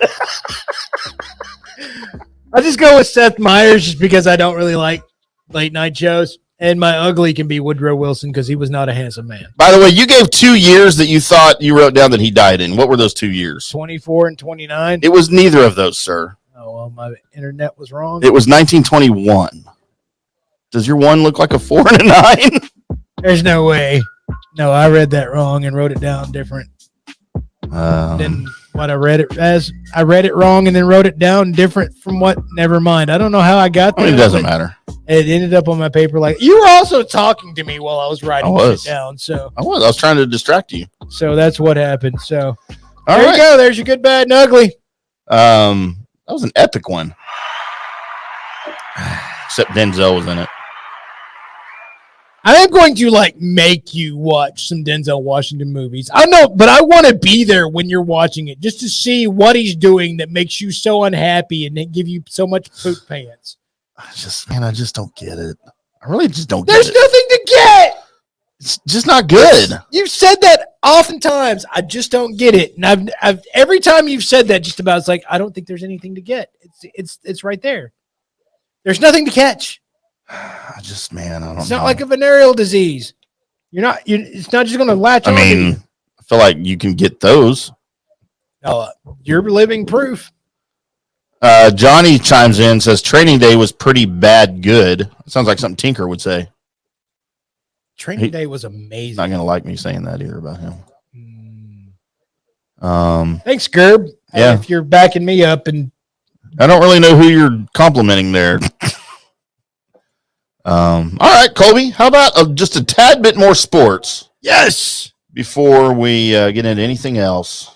I just go with Seth Meyers just because I don't really like late night shows, and my ugly can be Woodrow Wilson because he was not a handsome man. By the way, you gave 2 years that you thought you wrote down that he died in. What were those 2 years? 24 and 29. It was neither of those, sir. Oh well, my internet was wrong. It was 1921. Does your one look like a 4 and a 9? There's no way. No, I read that wrong and wrote it down different than what I read it as. I read it wrong and then wrote it down different from what. Never mind. I don't know how I got there. It doesn't matter. It ended up on my paper like you were also talking to me while I was writing shit down. So I was trying to distract you. So that's what happened. So All there right. you go. There's your good, bad, and ugly. That was an epic one. Except Denzel was in it. I am going to make you watch some Denzel Washington movies. I know, but I want to be there when you're watching it just to see what he's doing that makes you so unhappy and then give you so much poop pants. I just don't get it. I really just don't get There's it. nothing to get. It's just not good. You've said that oftentimes. I just don't get it. And I've every time you've said that, just about, it's like, I don't think there's anything to get. It's right there. There's nothing to catch. I don't know. It's not like a venereal disease. It's not just going to latch on. I feel like you can get those. You're living proof. Johnny chimes in, says Training Day was pretty bad good. Sounds like something Tinker would say. Training Day was amazing. Not going to like me saying that either about him. Thanks, Gerb. Yeah. If you're backing me up, and I don't really know who you're complimenting there. All right, Colby, how about just a tad bit more sports? Yes. Before we get into anything else.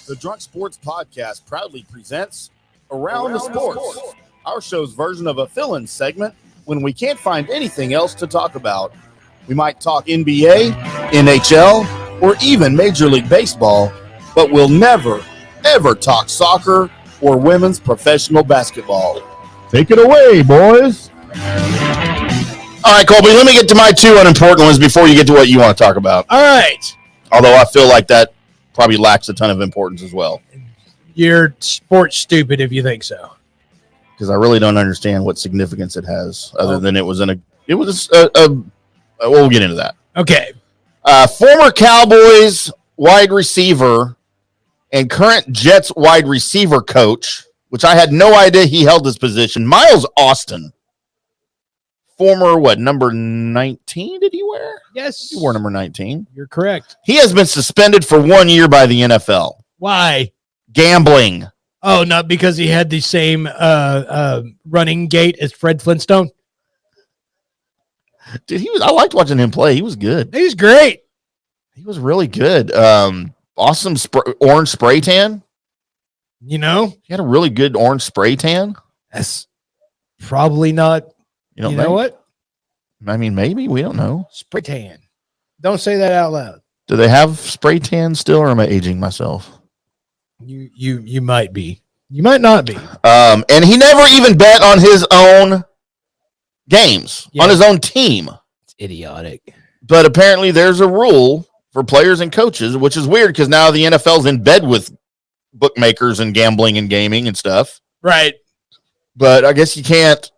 The Drunk Sports Podcast proudly presents Around the Sports, our show's version of a fill-in segment when we can't find anything else to talk about. We might talk NBA, NHL, or even Major League Baseball, but we'll never, ever talk soccer or women's professional basketball. Take it away, boys. All right, Colby, let me get to my 2 unimportant ones before you get to what you want to talk about. All right. Although I feel like that probably lacks a ton of importance as well. You're sports stupid if you think so. because I really don't understand what significance it has other than we'll get into that. Okay. Former Cowboys wide receiver and current Jets wide receiver coach, which I had no idea he held this position, Miles Austin. Former, number 19 did he wear? Yes. He wore number 19. You're correct. He has been suspended for 1 year by the NFL. Why? Gambling. Oh, not because he had the same running gait as Fred Flintstone? Dude, I liked watching him play. He was good. He's great. He was really good. Awesome orange spray tan. You know? He had a really good orange spray tan. That's probably not. You know what? I mean, maybe. We don't know. Spray tan. Don't say that out loud. Do they have spray tan still, or am I aging myself? You might be. You might not be. And he never even bet on his own games, on his own team. It's idiotic. But apparently there's a rule for players and coaches, which is weird because now the NFL's in bed with bookmakers and gambling and gaming and stuff. Right. But I guess you can't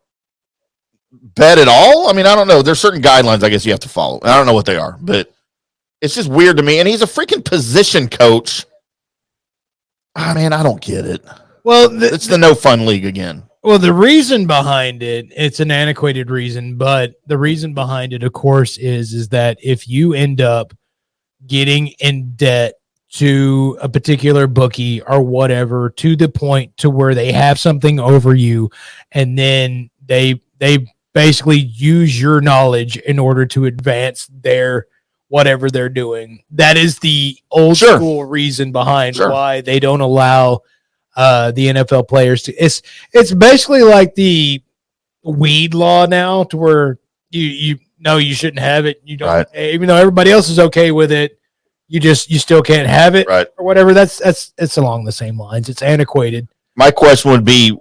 bet at all. I mean, I don't know. There's certain guidelines I guess you have to follow. I don't know what they are, but it's just weird to me. And he's a freaking position coach. I mean, I don't get it. Well, it's the no fun league again. Well, the reason behind it, it's an antiquated reason, but the reason behind it, of course, is that if you end up getting in debt to a particular bookie or whatever, to the point to where they have something over you, and then they basically use your knowledge in order to advance their whatever they're doing. That is the old school reason behind why they don't allow the NFL players to. It's basically like the weed law now, to where you know you shouldn't have it. You don't, even though everybody else is okay with it. You still can't have it, right? Or whatever. It's along the same lines. It's antiquated. My question would be,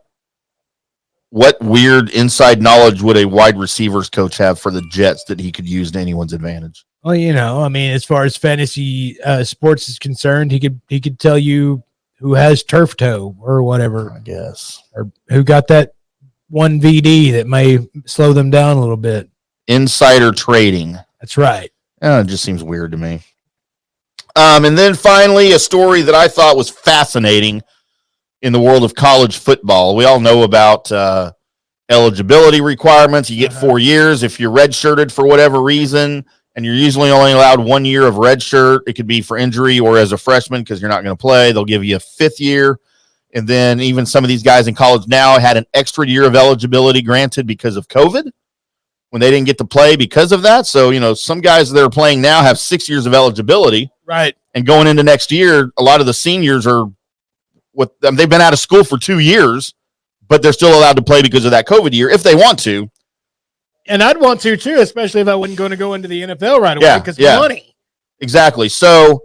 what weird inside knowledge would a wide receivers coach have for the Jets that he could use to anyone's advantage? Well, I mean, as far as fantasy sports is concerned, he could tell you who has turf toe or whatever, I guess, or who got that one VD that may slow them down a little bit. Insider trading. That's right. It just seems weird to me. And then finally, a story that I thought was fascinating in the world of college football. We all know about eligibility requirements. You get 4 years if you're redshirted for whatever reason, and you're usually only allowed 1 year of redshirt. It could be for injury or as a freshman because you're not going to play. They'll give you a 5th year. And then even some of these guys in college now had an extra year of eligibility granted because of COVID when they didn't get to play because of that. So, some guys that are playing now have 6 years of eligibility. Right. And going into next year, a lot of the seniors they've been out of school for 2 years, but they're still allowed to play because of that COVID year if they want to. And I'd want to too, especially if I wasn't going to go into the NFL right away because of money. Exactly. So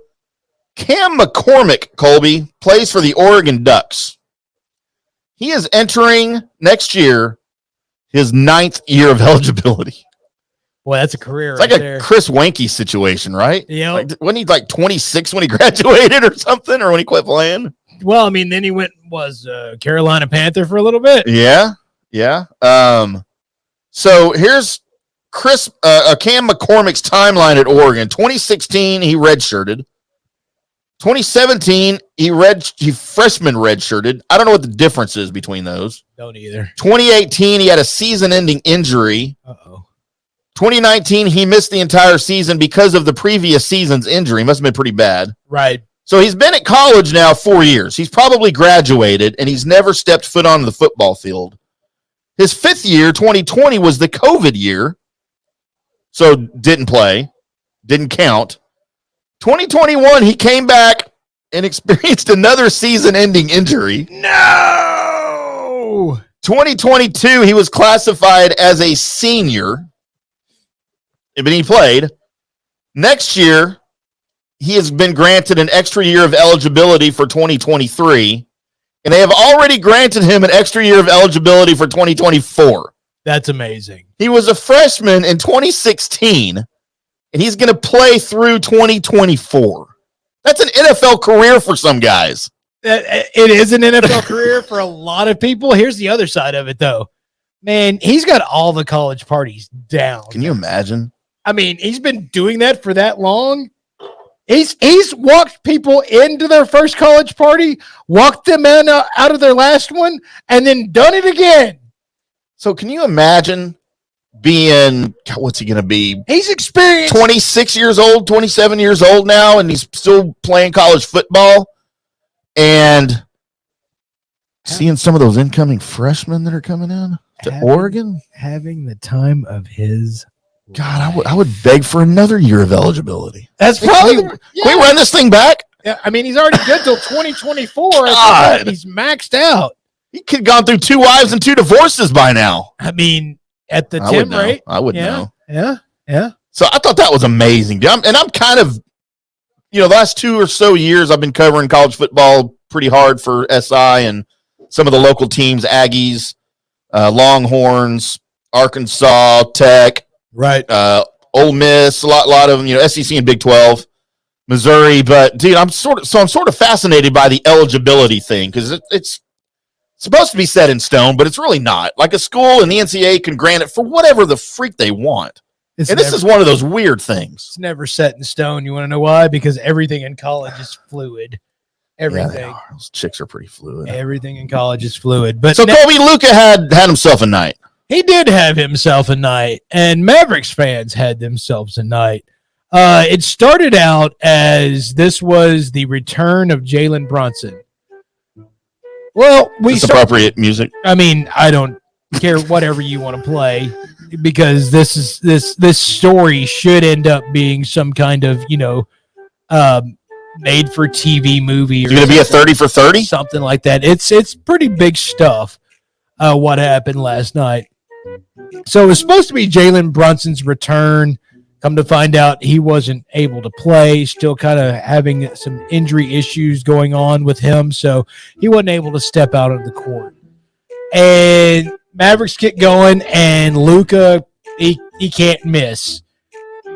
Cam McCormick, Colby, plays for the Oregon Ducks. He is entering next year his 9th year of eligibility. Boy, that's a career. It's like a Chris Wanke situation, right? Yeah. Wasn't he like 26 when he graduated or something, or when he quit playing? Well, I mean, then he was Carolina Panther for a little bit. Yeah. So here's Cam McCormick's timeline at Oregon. 2016, he redshirted. 2017, he freshman redshirted. I don't know what the difference is between those. Don't either. 2018, he had a season-ending injury. Uh-oh. 2019, he missed the entire season because of the previous season's injury. Must have been pretty bad. Right. So he's been at college now 4 years. He's probably graduated, and he's never stepped foot on the football field. His 5th year, 2020, was the COVID year, so didn't play, didn't count. 2021, he came back and experienced another season-ending injury. No! 2022, he was classified as a senior, but he played. Next year, he has been granted an extra year of eligibility for 2023, and they have already granted him an extra year of eligibility for 2024. That's amazing. He was a freshman in 2016, and he's going to play through 2024. That's an NFL career for some guys. It is an NFL career for a lot of people. Here's the other side of it, though. Man, he's got all the college parties down. Can you imagine? I mean, he's been doing that for that long. He's walked people into their first college party, walked them out of their last one, and then done it again. So can you imagine being, what's he going to be? He's experienced 26 years old, 27 years old now, and he's still playing college football. And seeing some of those incoming freshmen that are coming in to Oregon. Having the time of his God, I would beg for another year of eligibility. That's probably. Can we run this thing back? Yeah, I mean, he's already good till 2024. God. He's maxed out. He could have gone through 2 wives and 2 divorces by now. I mean, at the I temp would know. rate. I would know. Yeah. So I thought that was amazing. I'm kind of, the last 2 or so years I've been covering college football pretty hard for SI and some of the local teams, Aggies, Longhorns, Arkansas, Tech, right, Ole Miss, a lot of them, SEC and Big 12, Missouri. But dude, I'm sort of fascinated by the eligibility thing because it's supposed to be set in stone, but it's really not. Like a school and the NCAA can grant it for whatever the freak they want. This is one of those weird things. It's never set in stone. You want to know why? Because everything in college is fluid. Everything. Yeah, those chicks are pretty fluid. Everything in college is fluid. But so Colby, Luka had himself a night. He did have himself a night, and Mavericks fans had themselves a night. It started out as this was the return of Jalen Brunson. Well, appropriate music. I mean, I don't care whatever you want to play because this story should end up being some kind of made for TV movie. It's going to be a 30 for 30, something like that. It's pretty big stuff. What happened last night? So it was supposed to be Jalen Brunson's return. Come to find out, he wasn't able to play. Still kind of having some injury issues going on with him, so he wasn't able to step out of the court. And Mavericks get going, and Luka, he can't miss.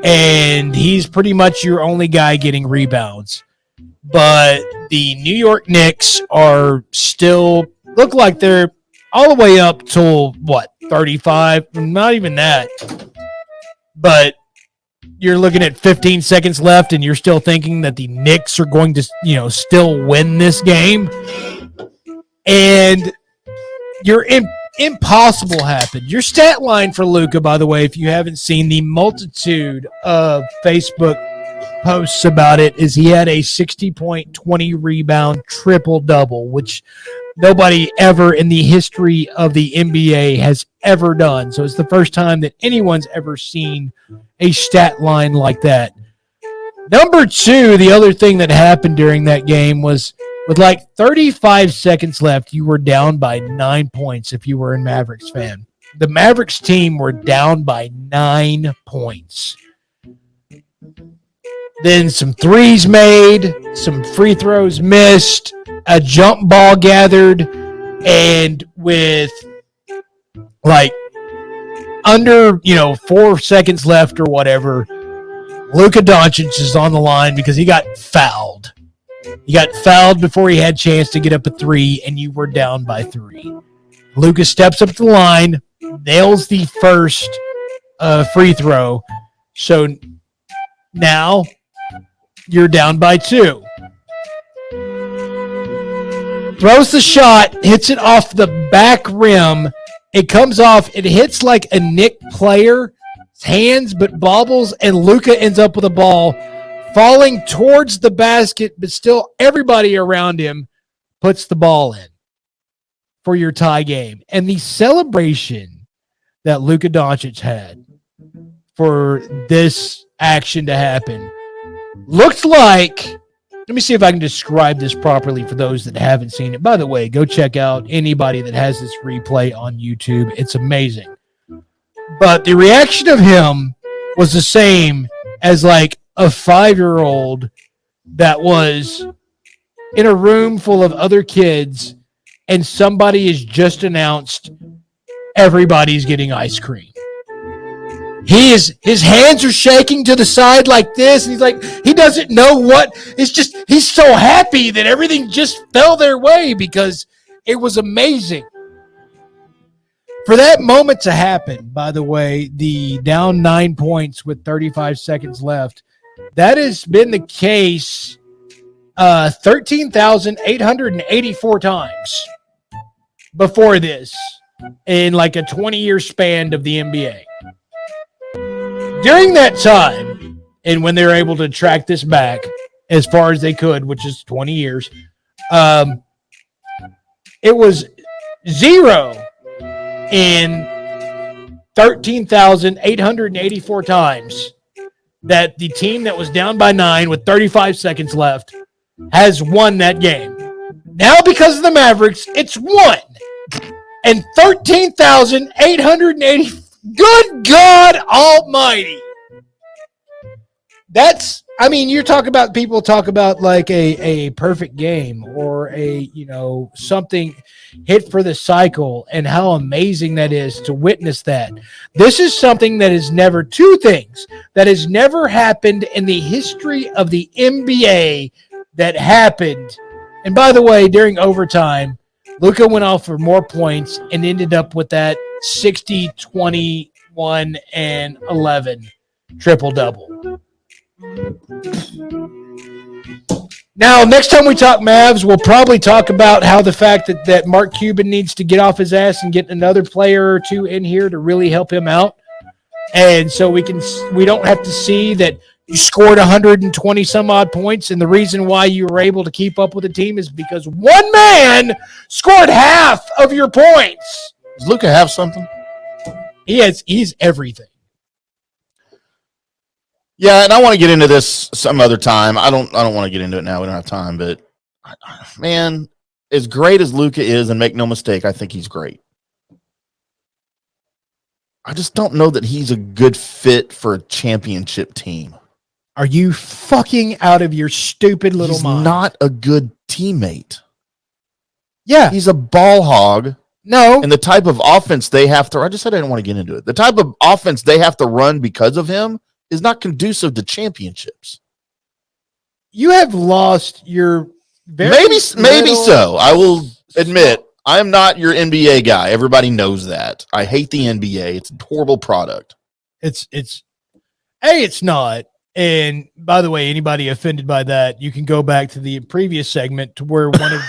And he's pretty much your only guy getting rebounds. But the New York Knicks are still look like they're all the way up till 35? Not even that. But you're looking at 15 seconds left, and you're still thinking that the Knicks are going to, still win this game. And your impossible happened. Your stat line for Luka, by the way, if you haven't seen the multitude of Facebook posts about it, is he had a 60.20 rebound triple-double, which nobody ever in the history of the NBA has ever done. So it's the first time that anyone's ever seen a stat line like that. Number 2, the other thing that happened during that game was with 35 seconds left, you were down by 9 points if you were a Mavericks fan. The Mavericks team were down by 9 points. Then some threes made, some free throws missed, a jump ball gathered, and with under 4 seconds left or whatever, Luka Doncic is on the line because he got fouled. He got fouled before he had a chance to get up a 3, and you were down by 3. Luka steps up the line, nails the first free throw. So now you're down by 2. Throws the shot, hits it off the back rim. It comes off. It hits like a Knick player's hands, but bobbles, and Luka ends up with a ball falling towards the basket, but still everybody around him puts the ball in for your tie game. And the celebration that Luka Doncic had for this action to happen looked like, let me see if I can describe this properly for those that haven't seen it. By the way, go check out anybody that has this replay on YouTube. It's amazing. But the reaction of him was the same as a 5-year-old that was in a room full of other kids and somebody has just announced everybody's getting ice cream. his hands are shaking to the side like this, and he's like, he doesn't know what. It's just he's so happy that everything just fell their way because it was amazing. For that moment to happen, by the way, the down 9 points with 35 seconds left, that has been the case 13,884 times before this in like a 20-year span of the NBA. During that time, and when they were able to track this back as far as they could, which is 20 years, it was 0 in 13,884 times that the team that was down by 9 with 35 seconds left has won that game. Now, because of the Mavericks, it's 1 and 13,880. Good God Almighty! You talk about people talk about like a perfect game or something hit for the cycle and how amazing that is to witness that. This is something that is never two things that has never happened in the history of the NBA that happened. And by the way, during overtime, Luka went off for more points and ended up with that 60, 21, and 11 triple-double. Now, next time we talk Mavs, we'll probably talk about how the fact that Mark Cuban needs to get off his ass and get another player or two in here to really help him out. And so we don't have to see that you scored 120 some odd points, and the reason why you were able to keep up with the team is because one man scored half of your points. Does Luka have something? He's everything. Yeah, and I want to get into this some other time. I don't want to get into it now. We don't have time, but man, as great as Luka is, and make no mistake, I think he's great. I just don't know that he's a good fit for a championship team. Are you fucking out of your stupid little mind? He's not a good teammate. Yeah. He's a ball hog. No. And the type of offense they have to, I just said I didn't want to get into it. The type of offense they have to run because of him is not conducive to championships. You have lost your maybe so. I will admit I am not your NBA guy. Everybody knows that. I hate the NBA. It's a horrible product. It's not. And by the way, anybody offended by that, you can go back to the previous segment to where one of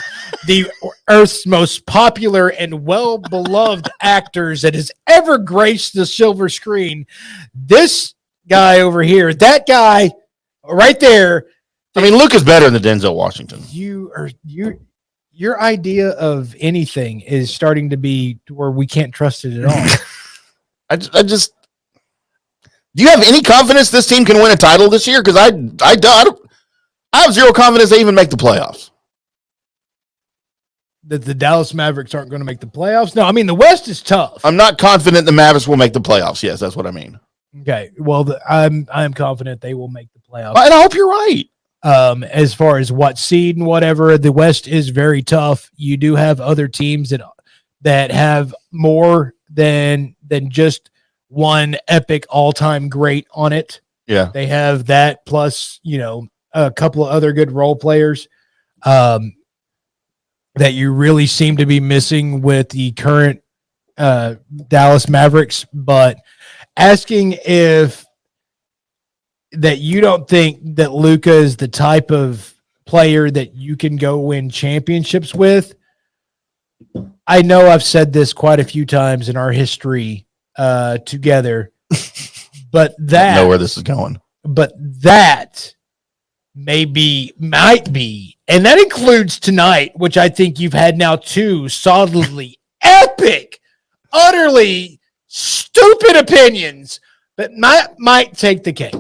the Earth's most popular and well-beloved actors that has ever graced the silver screen, this guy over here, that guy right there. I mean, Luke is better than Denzel Washington. Your idea of anything is starting to be where we can't trust it at all. Do you have any confidence this team can win a title this year? Because I have zero confidence they even make the playoffs. That the Dallas Mavericks aren't going to make the playoffs? No, I mean, the West is tough. I'm not confident the Mavericks will make the playoffs. Yes, that's what I mean. Okay, well, I'm confident they will make the playoffs. And I hope you're right. As far as what seed and whatever, the West is very tough. You do have other teams that have more than just one epic all-time great on it. Yeah. They have that plus, a couple of other good role players that you really seem to be missing with the current Dallas Mavericks. But asking if that you don't think that Luka is the type of player that you can go win championships with, I know I've said this quite a few times in our history together, but that I know where this is going. But that might be, and that includes tonight, which I think you've had now two solidly epic, utterly stupid opinions, but might take the cake.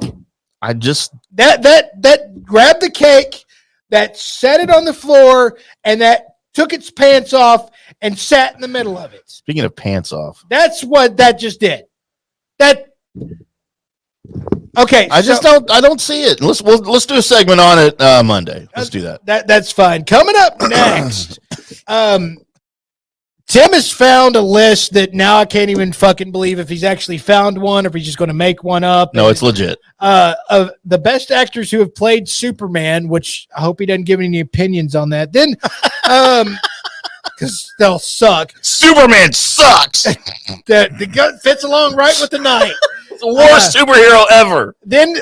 I just that grabbed the cake, that set it on the floor, and that took its pants off and sat in the middle of it. Speaking of pants off, that's what that just did. Okay. I don't see it. Let's do a segment on it Monday. Let's do that. That's fine. Coming up next, Tim has found a list that now I can't even fucking believe if he's actually found one or if he's just going to make one up. No, it's legit. Of the best actors who have played Superman, which I hope he doesn't give any opinions on that. Then, because they'll suck. Superman sucks. The gut fits along right with the night. It's the worst superhero ever. Then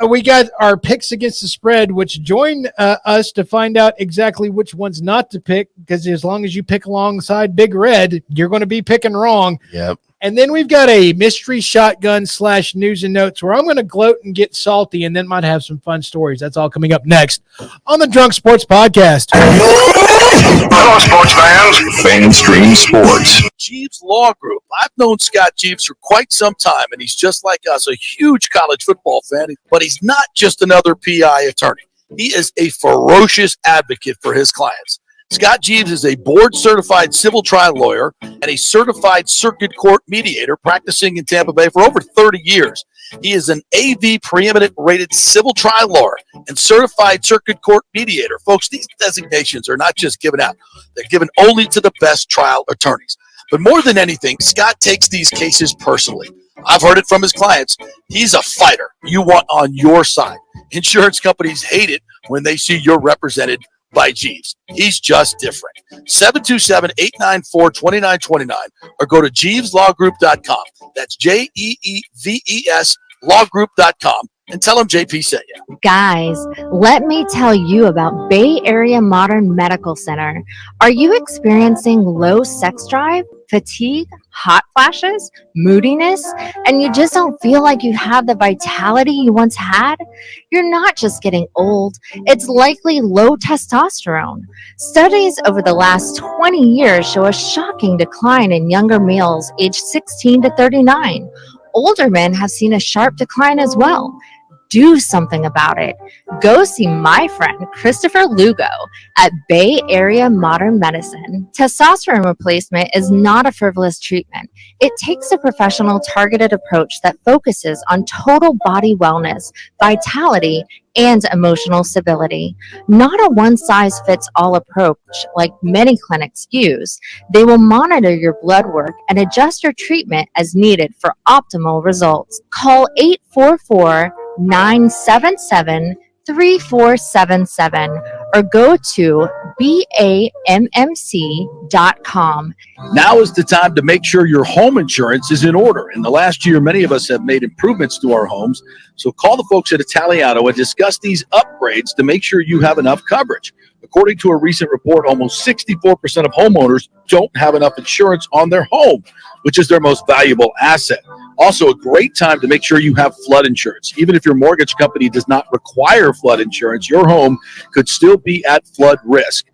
we got our picks against the spread, which join us to find out exactly which ones not to pick, because as long as you pick alongside Big Red, you're going to be picking wrong. Yep. And then we've got a mystery shotgun / news and notes where I'm going to gloat and get salty and then might have some fun stories. That's all coming up next on the Drunk Sports Podcast. Hello, sports fans. FanStream Sports. Jeeves Law Group. I've known Scott Jeeves for quite some time, and he's just like us, a huge college football fan, but he's not just another PI attorney. He is a ferocious advocate for his clients. Scott Jeeves is a board-certified civil trial lawyer and a certified circuit court mediator practicing in Tampa Bay for over 30 years. He is an AV preeminent rated civil trial lawyer and certified circuit court mediator. Folks, these designations are not just given out. They're given only to the best trial attorneys. But more than anything, Scott takes these cases personally. I've heard it from his clients. He's a fighter you want on your side. Insurance companies hate it when they see you're represented by Jeeves. He's just different. 727-894-2929 or go to JeevesLawGroup.com. That's JEEVES lawgroup.com and tell him JP sent you. Guys, let me tell you about Bay Area Modern Medical Center. Are you experiencing low sex drive, fatigue, hot flashes, moodiness, and you just don't feel like you have the vitality you once had? You're not just getting old, it's likely low testosterone. Studies over the last 20 years show a shocking decline in younger males aged 16 to 39. Older men have seen a sharp decline as well. Do something about it. Go see my friend Christopher Lugo at Bay Area Modern Medicine. Testosterone replacement is not a frivolous treatment. It takes a professional targeted approach that focuses on total body wellness, vitality, and emotional stability. Not a one-size-fits-all approach like many clinics use. They will monitor your blood work and adjust your treatment as needed for optimal results. Call 844-977-3477 or go to BAMMC.com. Now is the time to make sure your home insurance is in order. In the last year, many of us have made improvements to our homes. So call the folks at Italiano and discuss these upgrades to make sure you have enough coverage. According to a recent report, almost 64% of homeowners don't have enough insurance on their home, which is their most valuable asset. Also, a great time to make sure you have flood insurance. Even if your mortgage company does not require flood insurance, your home could still be at flood risk.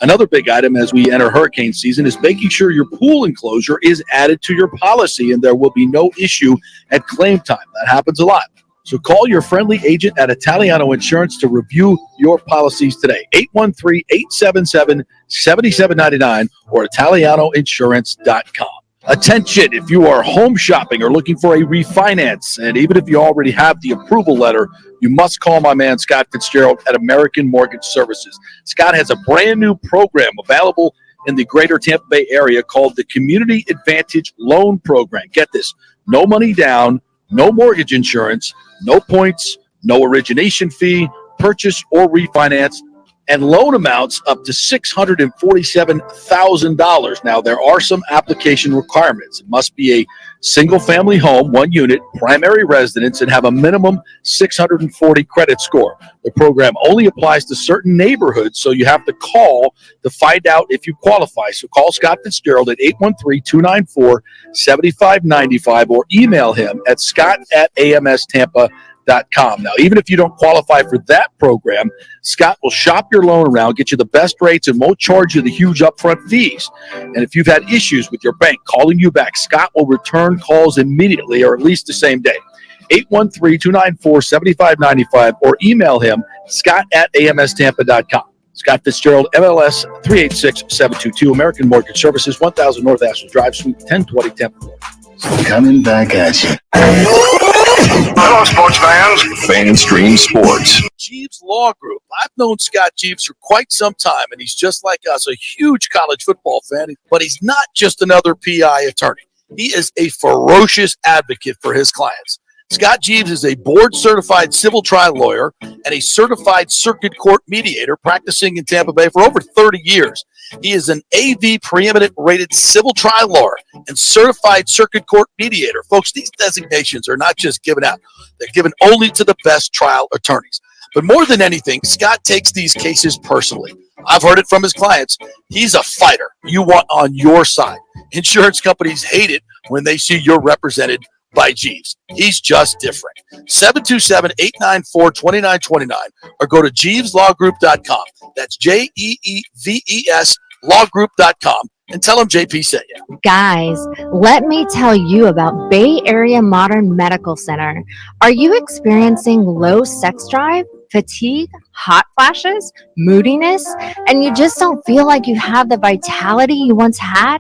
Another big item as we enter hurricane season is making sure your pool enclosure is added to your policy and there will be no issue at claim time. That happens a lot. So call your friendly agent at Italiano Insurance to review your policies today. 813-877-7799 or ItalianoInsurance.com. Attention, if you are home shopping or looking for a refinance, and even if you already have the approval letter, you must call my man Scott Fitzgerald at American Mortgage Services. Scott has a brand new program available in the greater Tampa Bay area called the Community Advantage Loan Program. Get this, no money down, no mortgage insurance, no points, no origination fee, purchase or refinance, and loan amounts up to $647,000. Now, there are some application requirements. It must be a single-family home, 1 unit, primary residence, and have a minimum 640 credit score. The program only applies to certain neighborhoods, so you have to call to find out if you qualify. So call Scott Fitzgerald at 813-294-7595 or email him at scott@amstampa.com. Now, even if you don't qualify for that program, Scott will shop your loan around, get you the best rates, and won't charge you the huge upfront fees. And if you've had issues with your bank calling you back, Scott will return calls immediately or at least the same day. 813-294-7595 or email him, scott@amstampa.com. Scott Fitzgerald, MLS 386722, American Mortgage Services, 1000 North Ashland Drive, Suite 1020, Tampa, Florida. Coming back at you. Hello, sports fans. FanStream Sports. Jeeves Law Group. I've known Scott Jeeves for quite some time, and he's just like us, a huge college football fan, but he's not just another PI attorney. He is a ferocious advocate for his clients. Scott Jeeves is a board-certified civil trial lawyer and a certified circuit court mediator practicing in Tampa Bay for over 30 years. He is an AV preeminent rated civil trial lawyer and certified circuit court mediator. Folks, these designations are not just given out. They're given only to the best trial attorneys. But more than anything, Scott takes these cases personally. I've heard it from his clients. He's a fighter you want on your side. Insurance companies hate it when they see you're represented by Jeeves. He's just different. 727-894-2929 or go to JeevesLawGroup.com. That's JEEVES lawgroup.com and tell them JP sent you. Guys, let me tell you about Bay Area Modern Medical Center. Are you experiencing low sex drive, fatigue, hot flashes, moodiness, and you just don't feel like you have the vitality you once had?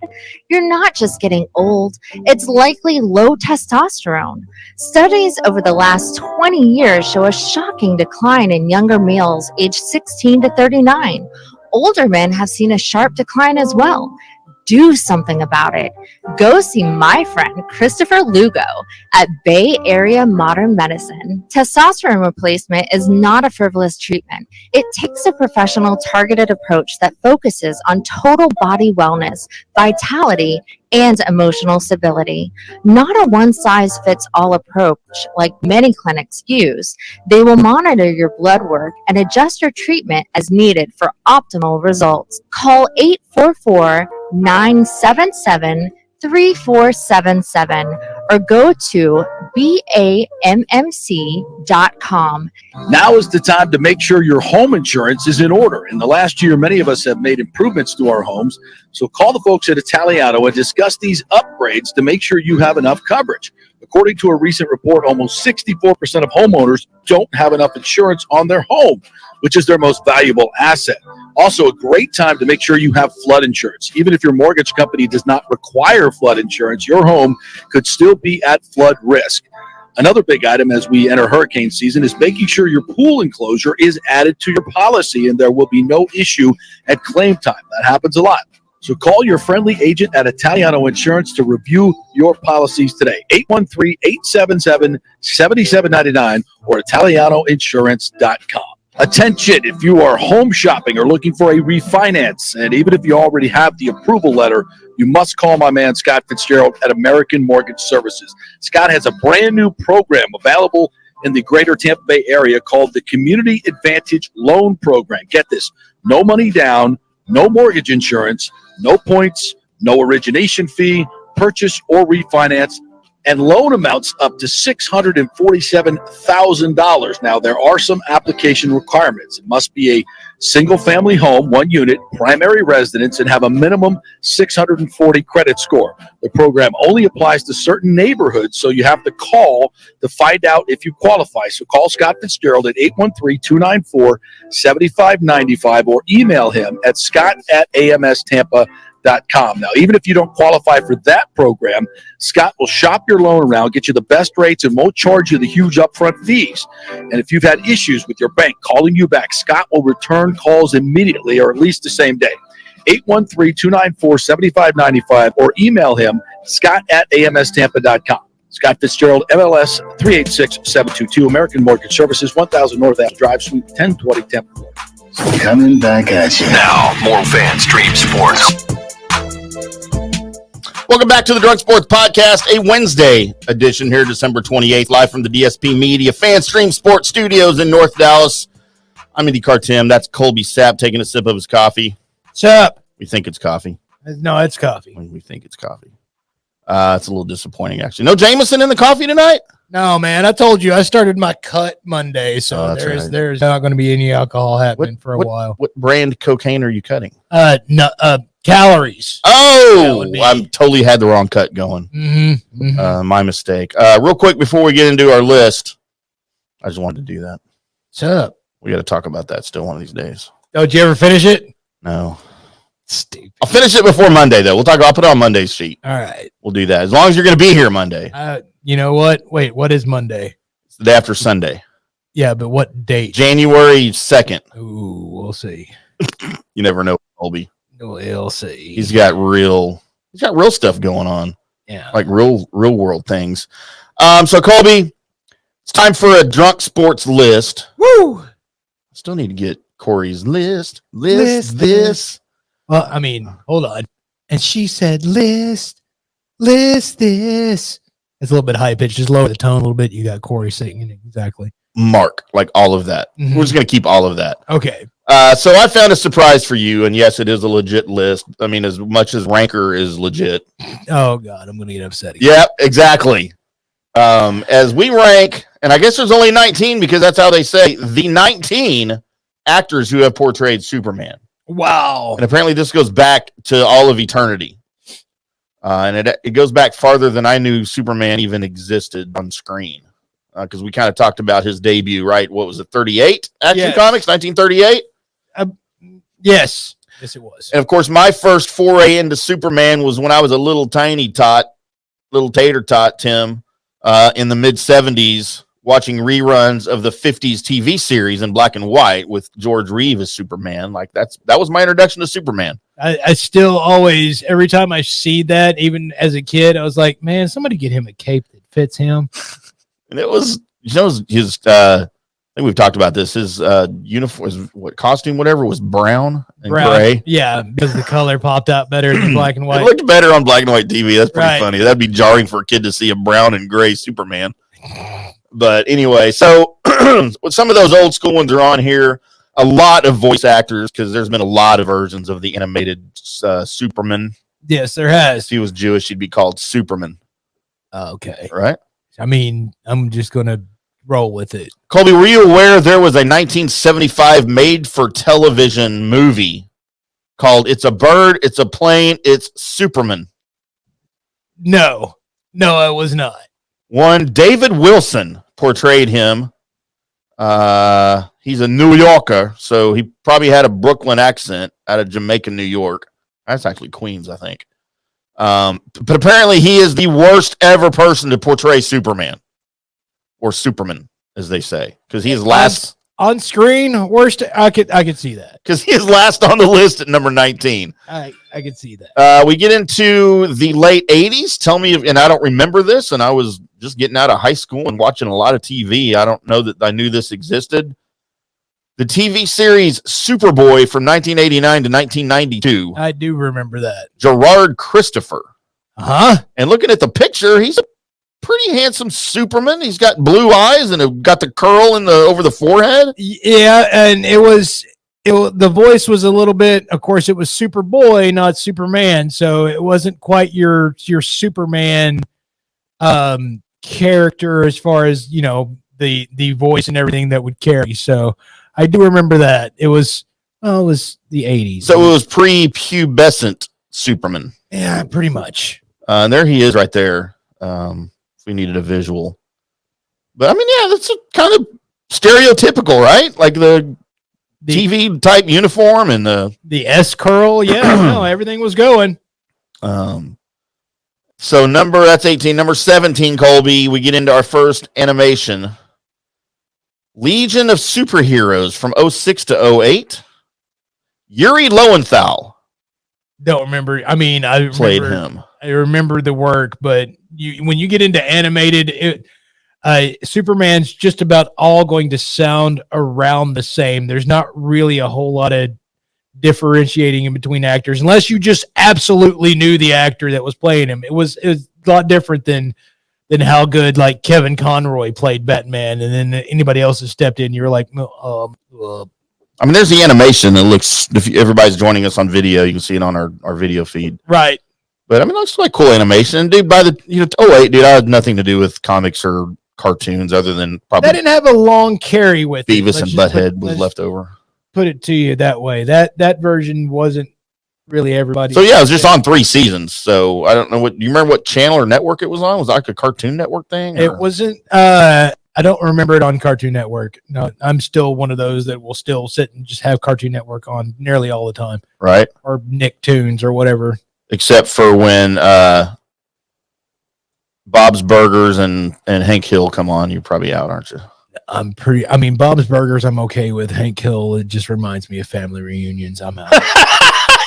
You're not just getting old, it's likely low testosterone. Studies over the last 20 years show a shocking decline in younger males aged 16 to 39. Older men have seen a sharp decline as well. Do something about it. Go see my friend Christopher Lugo at Bay Area Modern Medicine. Testosterone replacement is not a frivolous treatment. It takes a professional targeted approach that focuses on total body wellness, vitality, and emotional stability. Not a one-size-fits-all approach like many clinics use. They will monitor your blood work and adjust your treatment as needed for optimal results. Call 844-977-3477 or go to BAMMC.com. Now is the time to make sure your home insurance is in order. In the last year, many of us have made improvements to our homes. So call the folks at Italiano and discuss these upgrades to make sure you have enough coverage. According to a recent report, almost 64% of homeowners don't have enough insurance on their home, which is their most valuable asset. Also, a great time to make sure you have flood insurance. Even if your mortgage company does not require flood insurance, your home could still be at flood risk. Another big item as we enter hurricane season is making sure your pool enclosure is added to your policy and there will be no issue at claim time. That happens a lot. So call your friendly agent at Italiano Insurance to review your policies today. 813-877-7799 or ItalianoInsurance.com. Attention, if you are home shopping or looking for a refinance, and even if you already have the approval letter, you must call my man Scott Fitzgerald at American Mortgage Services. Scott has a brand new program available in the greater Tampa Bay area called the Community Advantage Loan Program. Get this, no money down, no mortgage insurance, no points, no origination fee, purchase or refinance, and loan amounts up to $647,000. Now, there are some application requirements. It must be a single-family home, one unit, primary residence, and have a minimum 640 credit score. The program only applies to certain neighborhoods, so you have to call to find out if you qualify. So call Scott Fitzgerald at 813-294-7595 or email him at scott@amstampa.com. Now, even if you don't qualify for that program, Scott will shop your loan around, get you the best rates, and won't charge you the huge upfront fees. And if you've had issues with your bank calling you back, Scott will return calls immediately or at least the same day. 813-294-7595 or email him, scott@amstampa.com. Scott Fitzgerald, MLS 386722, American Mortgage Services, 1000 North Ave Drive, Suite 1020, Tampa. Coming back at you. Now, more Fan Stream Sports. Welcome back to the Drunk Sports Podcast, a Wednesday edition here, December 28th, live from the DSP Media Fan Stream Sports Studios in North Dallas. I'm Indy Cartim. That's Colby Sapp taking a sip of his coffee. Sup? We think it's coffee. No, it's coffee. We think it's coffee. It's a little disappointing, actually. No Jameson in the coffee tonight? No, man. I told you I started my cut Monday, so there's not going to be any alcohol happening for a while. What brand cocaine are you cutting? Calories. Oh, I totally had the wrong cut going. My mistake. Real quick before we get into our list, I just wanted to do that. What's up? We got to talk about that still one of these days. Oh, did you ever finish it? No. Stupid. I'll finish it before Monday, though. I'll put it on Monday's sheet. All right. We'll do that. As long as you're going to be here Monday. You know what? Wait, what is Monday? It's the day after Sunday. Yeah, but what date? January 2nd. Ooh, we'll see. You never know, Colby. We'll see. He's got real stuff going on. Yeah. Like real world things. So Colby, it's time for a drunk sports list. Woo! Still need to get Corey's list this. Well, I mean, hold on. And she said, list this. It's a little bit high pitched. Just lower the tone a little bit. You got Corey singing it exactly. Mark, like all of that. Mm-hmm. We're just going to keep all of that. Okay. So I found a surprise for you, and yes, it is a legit list. I mean, as much as Ranker is legit. Oh, God, I'm going to get upset again. Yep, exactly. As we rank, and I guess there's only 19 because that's how they say, the 19 actors who have portrayed Superman. Wow. And apparently this goes back to all of eternity. And it goes back farther than I knew Superman even existed on screen. Because we kind of talked about his debut, right? What was it, 38? Action Comics, 1938? Yes, it was. And, of course, my first foray into Superman was when I was a little tater tot, Tim, in the mid-'70s, watching reruns of the 50s TV series in black and white with George Reeve as Superman. Like, that was my introduction to Superman. I still always, every time I see that, even as a kid, I was like, man, somebody get him a cape that fits him. And it was, his I think we've talked about this. His uniform, costume, whatever, was brown and gray. Yeah, because the color popped out better than black and white. It looked better on black and white TV. That's pretty funny. That'd be jarring for a kid to see a brown and gray Superman. But anyway, so some of those old school ones are on here. A lot of voice actors, because there's been a lot of versions of the animated Superman. Yes, there has. If he was Jewish, he'd be called Superman. Okay. Right? I mean, I'm just going to roll with it. Colby, were you aware there was a 1975 made-for-television movie called It's a Bird, It's a Plane, It's Superman? No, I was not. One, David Wilson portrayed him. He's a New Yorker, so he probably had a Brooklyn accent out of Jamaica, New York. That's actually Queens, I think. But apparently he is the worst ever person to portray Superman. Or Superman, as they say. Because he is last... On screen, worst... I could see that. Because he is last on the list at number 19. I could see that. We get into the late 80s. Tell me, and I don't remember this, and I was just getting out of high school and watching a lot of TV. I don't know that I knew this existed. The TV series Superboy from 1989 to 1992. I do remember that. Gerard Christopher. Uh-huh. And looking at the picture, he's a pretty handsome Superman. He's got blue eyes and got the curl over the forehead. Yeah, and the voice was a little bit, of course, it was Superboy, not Superman, so it wasn't quite your Superman character as far as, the voice and everything that would carry. So I do remember that. It was the 80s. So it was pre-pubescent Superman. Yeah, pretty much. And there he is right there. If we needed a visual. But I mean, yeah, that's kind of stereotypical, right? Like the TV type uniform and the S curl. Yeah, no, everything was going. So that's 18. Number 17, Colby, we get into our first animation. Legion of Superheroes from 06 to 08. Yuri Lowenthal. Don't remember. I mean, I played him. I remember the work, but when you get into animated, Superman's just about all going to sound around the same. There's not really a whole lot of differentiating in between actors, unless you just absolutely knew the actor that was playing him. It was a lot different than how good like Kevin Conroy played Batman, and then anybody else that stepped in, you're like, I mean, there's the animation that looks. If everybody's joining us on video, you can see it on our video feed, right? But I mean, it looks like cool animation, dude. By the 08, dude, I had nothing to do with comics or cartoons other than probably that didn't have a long carry with Beavis and Butthead was left over. Put it to you that way. That version wasn't really everybody. So yeah, it was just on 3 seasons. So I don't know do you remember what channel or network it was on? Was it like a Cartoon Network thing? It wasn't. I don't remember it on Cartoon Network. No, I'm still one of those that will still sit and just have Cartoon Network on nearly all the time. Right. Or Nicktoons or whatever. Except for when Bob's Burgers and Hank Hill come on, you're probably out, aren't you? Bob's Burgers I'm okay with. Hank Hill, it just reminds me of family reunions. I'm out.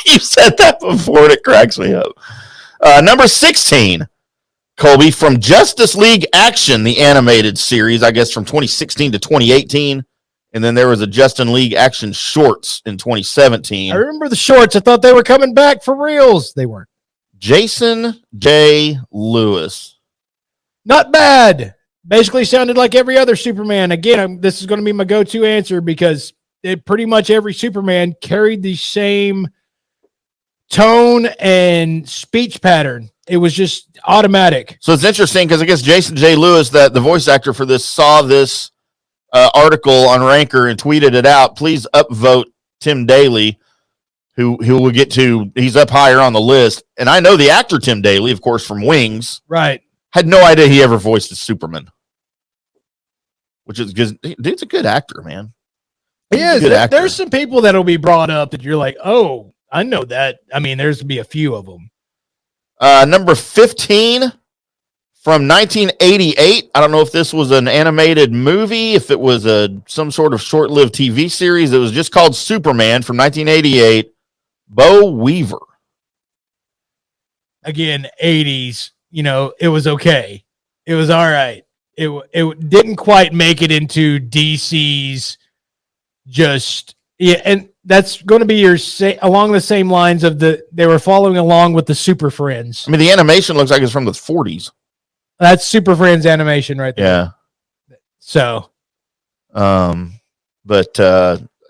You said that before, and it cracks me up. Number 16, Colby, from Justice League Action, the animated series, I guess from 2016 to 2018. And then there was a Justice League Action shorts in 2017. I remember the shorts. I thought they were coming back for reals. They weren't. Jason J. Lewis. Not bad. Basically sounded like every other Superman. Again, this is going to be my go-to answer because pretty much every Superman carried the same tone and speech pattern. It was just automatic. So it's interesting because I guess Jason J. Lewis, the voice actor for this, saw this article on Ranker and tweeted it out. Please upvote Tim Daly, who we'll get to. He's up higher on the list. And I know the actor Tim Daly, of course, from Wings. Right. Had no idea he ever voiced a Superman. Which is because dude's a good actor, man. Yeah, there's some people that'll be brought up that you're like, oh, I know that. I mean, there's to be a few of them. Number 15 from 1988. I don't know if this was an animated movie, if it was some sort of short-lived TV series. It was just called Superman from 1988. Bo Weaver. Again, 80s. It was okay. It was all right. It didn't quite make it into DC's and that's going to be along the same lines of they were following along with the Super Friends. I mean, the animation looks like it's from the 40s. That's Super Friends animation right there. Yeah. So,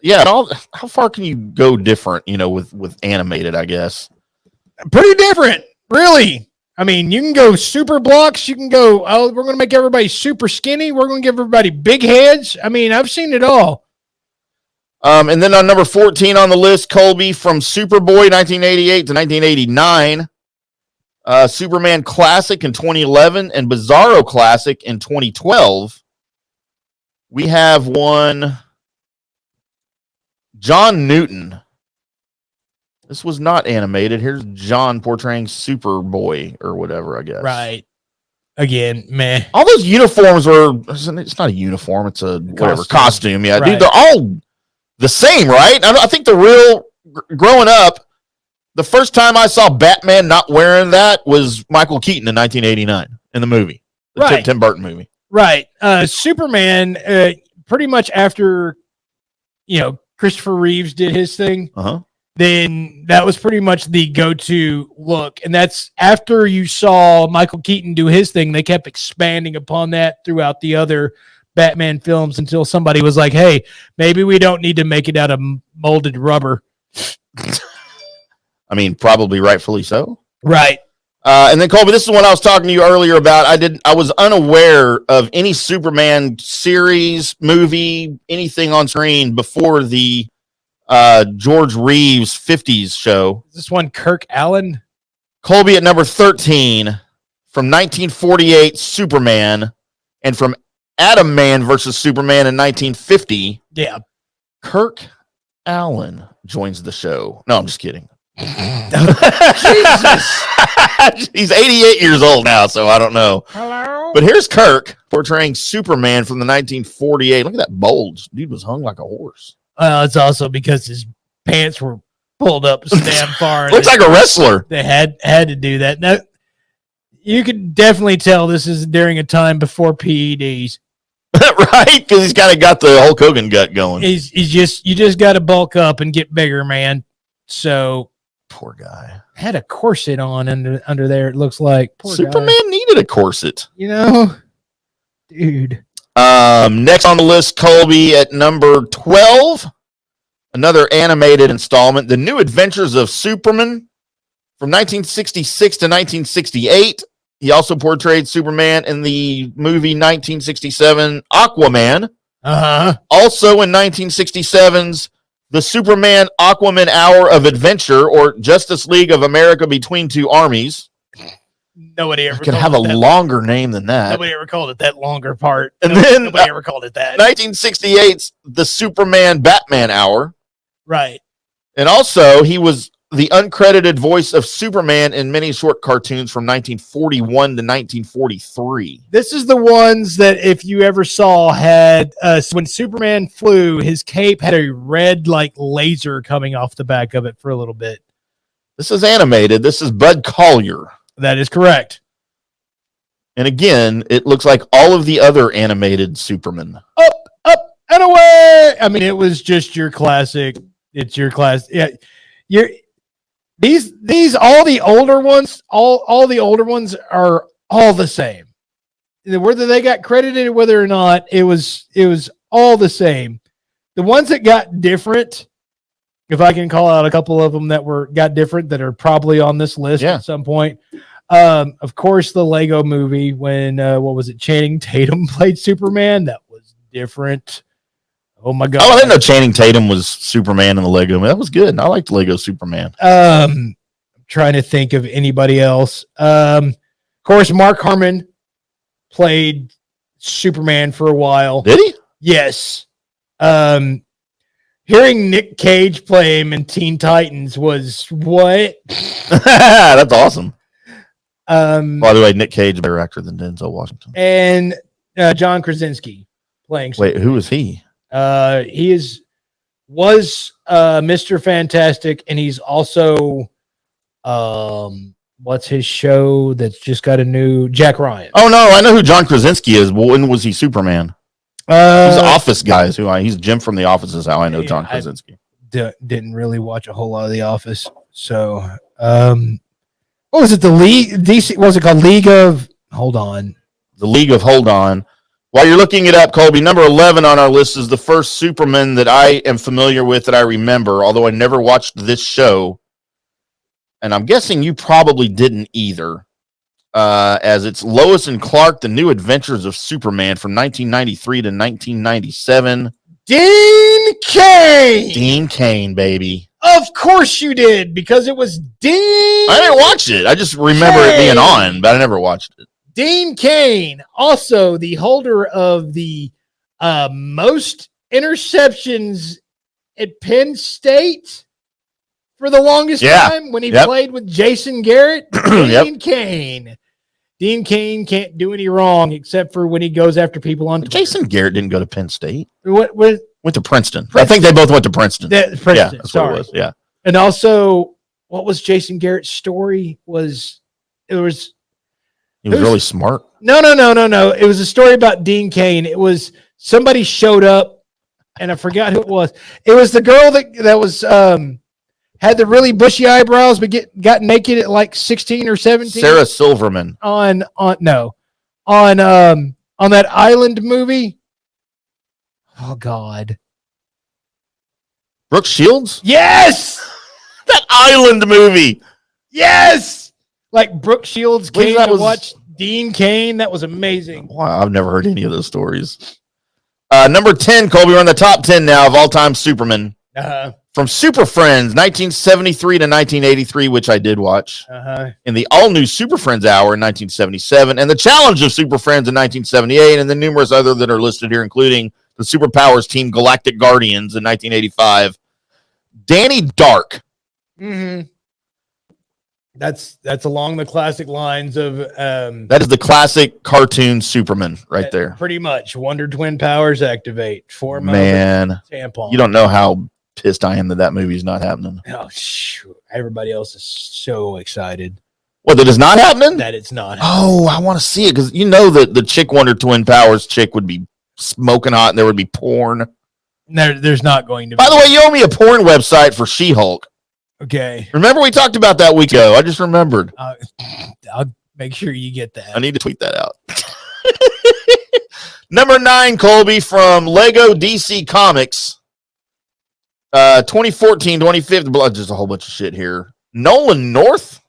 yeah, how far can you go different, with animated, I guess? Pretty different, really. I mean, you can go super blocks. You can go, we're going to make everybody super skinny. We're going to give everybody big heads. I mean, I've seen it all. And then on number 14 on the list, Colby, from Superboy 1988 to 1989, Superman Classic in 2011, and Bizarro Classic in 2012. We have one, John Newton. This was not animated. Here's John portraying Superboy or whatever, I guess. Right. Again, meh. All those uniforms it's not a uniform. It's a costume. Yeah, right. Dude, they're all the same, right? I think growing up, the first time I saw Batman not wearing that was Michael Keaton in 1989 in the movie, the Tim Burton movie. Right. Superman, pretty much after, Christopher Reeves did his thing. Then that was pretty much the go-to look. And that's after you saw Michael Keaton do his thing. They kept expanding upon that throughout the other Batman films until somebody was like, hey, maybe we don't need to make it out of molded rubber. I mean, probably rightfully so. Right. And then, Colby, this is what I was talking to you earlier about. I was unaware of any Superman series, movie, anything on screen before the George Reeves 50s show. Is this one Kirk Allen? Colby at number 13 from 1948, Superman, and from Atom Man versus Superman in 1950. Yeah. Kirk Allen joins the show. No, I'm just kidding. Jesus. He's 88 years old now, so I don't know. Hello? But here's Kirk portraying Superman from the 1948. Look at that bulge. Dude was hung like a horse. It's also because his pants were pulled up so damn far. Looks like a wrestler. They had to do that. Now, you could definitely tell this is during a time before PEDs. Right? Because he's kind of got the Hulk Hogan gut going. You just got to bulk up and get bigger, man. So poor guy had a corset on under there. It looks like poor Superman guy. needed a corset. Dude. Next on the list, Colby at number 12, another animated installment, The New Adventures of Superman from 1966 to 1968. He also portrayed Superman in the movie 1967 Aquaman. Also in 1967's The Superman Aquaman Hour of Adventure, or Justice League of America Between Two Armies. Nobody ever could have a longer name than that. Nobody ever called it that longer part. And then nobody ever called it that. 1968's The Superman Batman Hour. Right. And also he was the uncredited voice of Superman in many short cartoons from 1941 to 1943. This is the ones that if you ever saw had when Superman flew, his cape had a red like laser coming off the back of it for a little bit. This is animated. This is Bud Collyer. That is correct. And again, it looks like all of the other animated Superman. Up and away. I mean, it was just your classic. It's your class. Yeah, these all the older ones. All the older ones are all the same. Whether they got credited, whether or not, it was all the same. The ones that got different, if I can call out a couple of them that got different that are probably on this list at some point. Of course, the Lego movie when what was it? Channing Tatum played Superman. That was different. Oh my god! Oh, I didn't know Channing Tatum was Superman in the Lego movie. That was good. I liked Lego Superman. I'm trying to think of anybody else. Of course, Mark Harmon played Superman for a while. Did he? Yes. Hearing Nick Cage play him in Teen Titans was what? That's awesome. By the way, Nick Cage is a better actor than Denzel Washington. And John Krasinski playing Superman. Wait, who is he? He was Mr. Fantastic, and he's also what's his show that's just got a new Jack Ryan. Oh no, I know who John Krasinski is. When was he Superman? He's Office guys. He's Jim from The Office is how I know John Krasinski. Didn't really watch a whole lot of The Office, so what was it? The League DC? What was it called? League of Hold On. The League of Hold On. While you're looking it up, Colby, number 11 on our list is the first Superman that I am familiar with that I remember, although I never watched this show. And I'm guessing you probably didn't either, as it's Lois and Clark, The New Adventures of Superman from 1993 to 1997. Dean Cain! Dean Cain, baby. Of course you did, because it was Dean. I didn't watch it. I just remember it being on, but I never watched it. Dean Cain, also the holder of the most interceptions at Penn State for the longest time when he played with Jason Garrett. Dean Cain. Dean Cain can't do any wrong except for when he goes after people on Twitter. Jason Garrett didn't go to Penn State. Went to Princeton. I think they both went to Princeton. Princeton. Yeah, that's what it was. Yeah. And also, what was Jason Garrett's story? He was really smart. No. It was a story about Dean Cain. It was somebody showed up, and I forgot who it was. It was the girl that was had the really bushy eyebrows, but got naked at like 16 or 17. Sarah Silverman on that island movie. Oh God, Brooke Shields. Yes, that island movie. Yes. Like Brooke Shields came to watch Dean Cain. That was amazing. Wow, I've never heard any of those stories. Number 10, Colby, we're on the top 10 now of all-time Superman. From Super Friends, 1973 to 1983, which I did watch. In the all-new Super Friends Hour in 1977, and the Challenge of Super Friends in 1978, and the numerous other that are listed here, including the Superpowers team Galactic Guardians in 1985. Danny Dark. Mm-hmm. That's along the classic lines of that is the classic cartoon Superman right there. Pretty much. Wonder Twin powers activate. Tampon. You don't know how pissed I am that movie's not happening. Oh shoot. Everybody else is so excited. What, that is not happening? That it's not happening. Oh, I want to see it because you know that the chick Wonder Twin Powers chick would be smoking hot and there would be porn. There's not going to be. By the way, you owe me a porn website for She-Hulk. Okay. Remember we talked about that week ago. I just remembered. I'll make sure you get that. I need to tweet that out. Number 9, Colby, from Lego DC Comics. 2014, 2015. Just a whole bunch of shit here. Nolan North?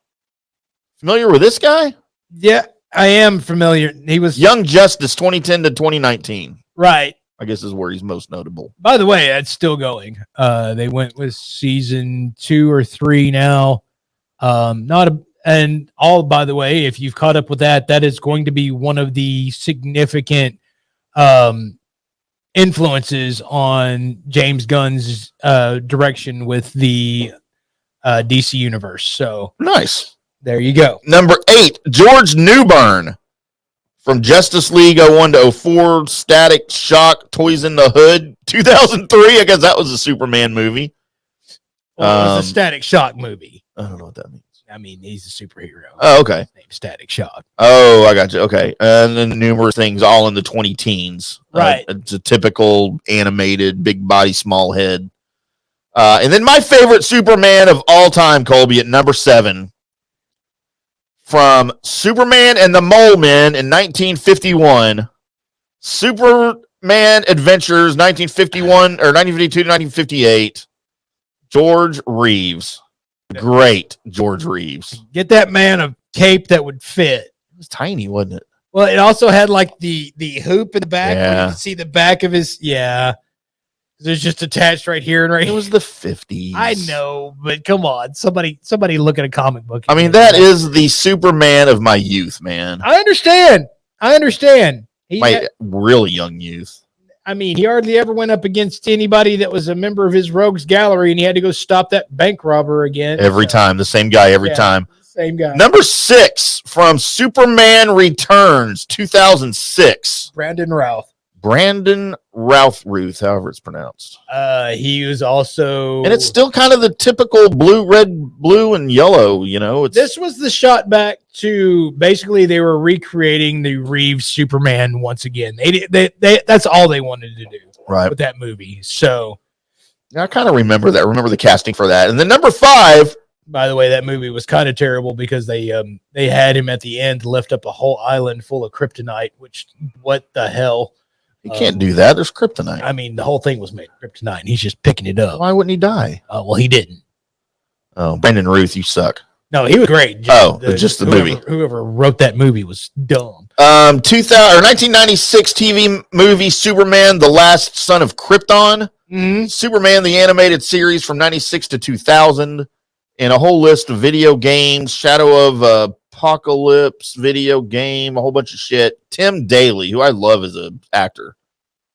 Familiar with this guy? Yeah, I am familiar. He was Young Justice 2010 to 2019. Right. I guess is where he's most notable. By the way, that's still going. They went with season 2 or 3 now. By the way, if you've caught up with that, that is going to be one of the significant influences on James Gunn's direction with the DC Universe. So nice. There you go. Number 8, George Newbern from Justice League 01 to 04, Static Shock, Toys in the Hood, 2003. I guess that was a Superman movie. Well, it was a Static Shock movie. I don't know what that means. I mean, he's a superhero. Oh, okay. His name's Static Shock. Oh, I got you. Okay. And then numerous things all in the 20 teens. Right. It's a typical animated, big body, small head. And then my favorite Superman of all time, Colby, at number 7. From Superman and the Mole Men in 1951. Superman Adventures 1951 or 1952 to 1958. George Reeves. Great George Reeves. Get that man a cape that would fit. It was tiny, wasn't it? Well, it also had like the hoop in the back where Yeah. you could see the back of his. Yeah. It's just attached right here and right It here. was the 50s. I know, but come on. Somebody look at a comic book. I mean, that is the Superman of my youth, man. I understand. My really young youth. I mean, he hardly ever went up against anybody that was a member of his rogues gallery, and he had to go stop that bank robber again. Every time. The same guy every time. Same guy. Number 6 from Superman Returns 2006. Brandon Routh. Brandon Routh, however it's pronounced. He was also... And it's still kind of the typical blue, red, blue, and yellow, you know. This was the shot back to basically they were recreating the Reeves Superman once again. They that's all they wanted to do with that movie. So I kind of remember that. I remember the casting for that. And then number 5. By the way, that movie was kind of terrible because they had him at the end lift up a whole island full of kryptonite, which what the hell? You can't do that. There's kryptonite. I mean, the whole thing was made of kryptonite, and he's just picking it up. Why wouldn't he die? Well, he didn't. Oh, Brandon Routh, you suck. No, he was great. Just the movie. Whoever wrote that movie was dumb. 1996 TV movie Superman: The Last Son of Krypton. Mm-hmm. Superman the animated series from 96 to 2000, and a whole list of video games. Shadow of Apocalypse video game, a whole bunch of shit. Tim Daly, who I love as an actor.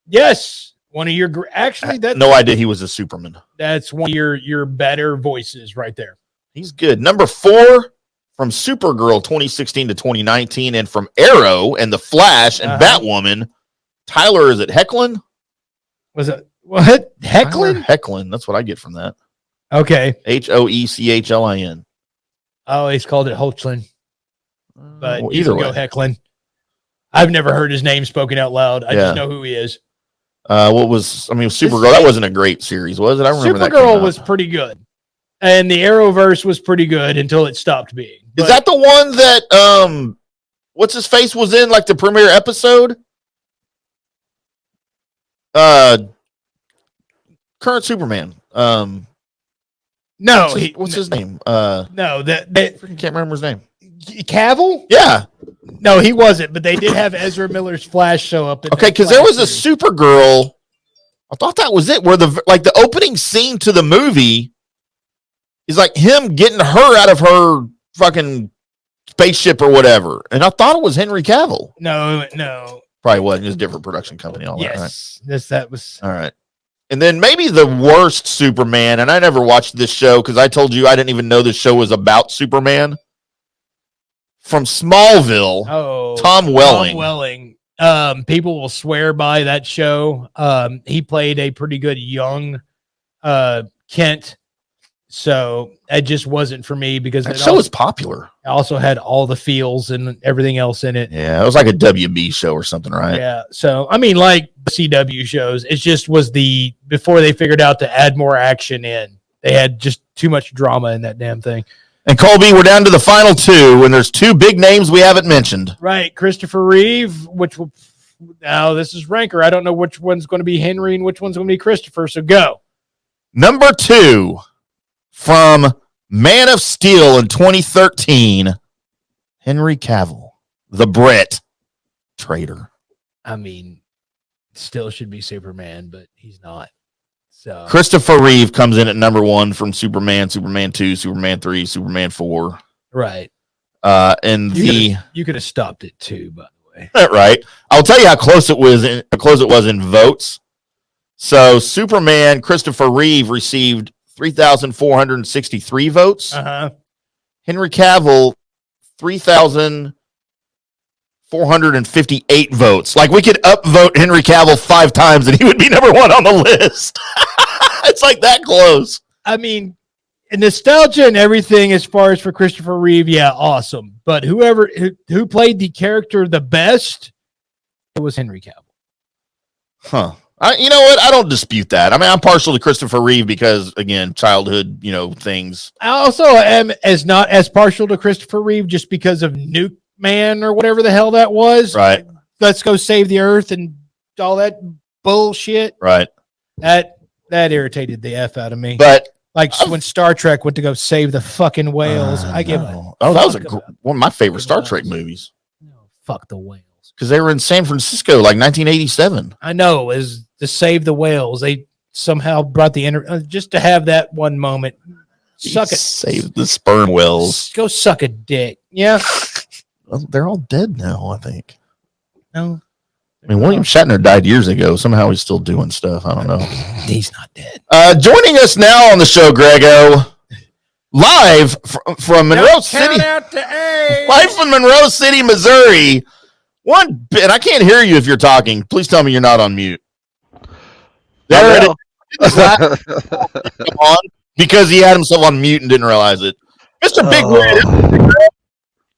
Yes, one of your actually that's no idea he was a Superman. That's one of your better voices right there. He's good. Number 4 from Supergirl 2016 to 2019, and from Arrow and The Flash and Batwoman. Tyler, is it Hecklin? Was it what? Hecklin? Hecklin. That's what I get from that. Okay. Hoechlin. Oh, he's called it Holchlin. But Well, either either go way. Hecklin. I've never heard his name spoken out loud. I just know who he is. Supergirl, that wasn't a great series, was it? I remember that. Supergirl was pretty good. And the Arrowverse was pretty good until it stopped being. Is that the one that what's his face was in like the premiere episode? Current Superman. No, what's his name? No, that freaking can't remember his name. Cavill? Yeah. No, he wasn't, but they did have Ezra Miller's Flash show up. Okay, because there was a Supergirl. I thought that was it, where the opening scene to the movie is like him getting her out of her fucking spaceship or whatever. And I thought it was Henry Cavill. No. Probably wasn't. It was a different production company. All that, right? Yes, that was. All right. And then maybe the worst Superman, and I never watched this show because I told you I didn't even know this show was about Superman. From Smallville, Tom Welling. Tom Welling. People will swear by that show. He played a pretty good young Kent. So it just wasn't for me because that show was popular. It also had all the feels and everything else in it. Yeah, it was like a WB show or something, right? Yeah. So, I mean, like CW shows, it just was before they figured out to add more action in. They had just too much drama in that damn thing. And Colby, we're down to the final 2, and there's 2 big names we haven't mentioned. Right. Christopher Reeve, now this is Ranker. I don't know which one's going to be Henry and which one's going to be Christopher, so go. Number 2, from Man of Steel in 2013, Henry Cavill, the Brit, traitor. I mean, still should be Superman, but he's not. So Christopher Reeve comes in at number 1 from Superman, Superman 2, Superman 3, Superman 4. Right. And you could have stopped it too, by the way. Right. I'll tell you how close it was in votes. So Superman, Christopher Reeve received 3,463 votes. Uh-huh. Henry Cavill, 3,458 votes. Like, we could upvote Henry Cavill 5 times and he would be number 1 on the list. It's like that close. I mean, nostalgia and everything as far as for Christopher Reeve, yeah, awesome. But who played the character the best, it was Henry Cavill. Huh. You know what? I don't dispute that. I mean, I'm partial to Christopher Reeve because, again, childhood, things. I also am not as partial to Christopher Reeve just because of Nuke Man or whatever the hell that was. Right. Let's go save the earth and all that bullshit. Right. That irritated the F out of me. But like when Star Trek went to go save the fucking whales, I give a that was one of my favorite Star Trek movies. Fuck the whales. Because they were in San Francisco, like 1987. I know, is to save the whales. They somehow brought the just to have that one moment. Suck it. Save the sperm whales. Go suck a dick. Yeah. Well, they're all dead now, I think. No. I mean, William Shatner died years ago. Somehow he's still doing stuff. I don't know. He's not dead. Joining us now on the show, Grego, live from Monroe City. Live from Monroe City, Missouri. One bit, I can't hear you if you're talking. Please tell me you're not on mute. Come on, because he had himself on mute and didn't realize it. Mr. Big Red.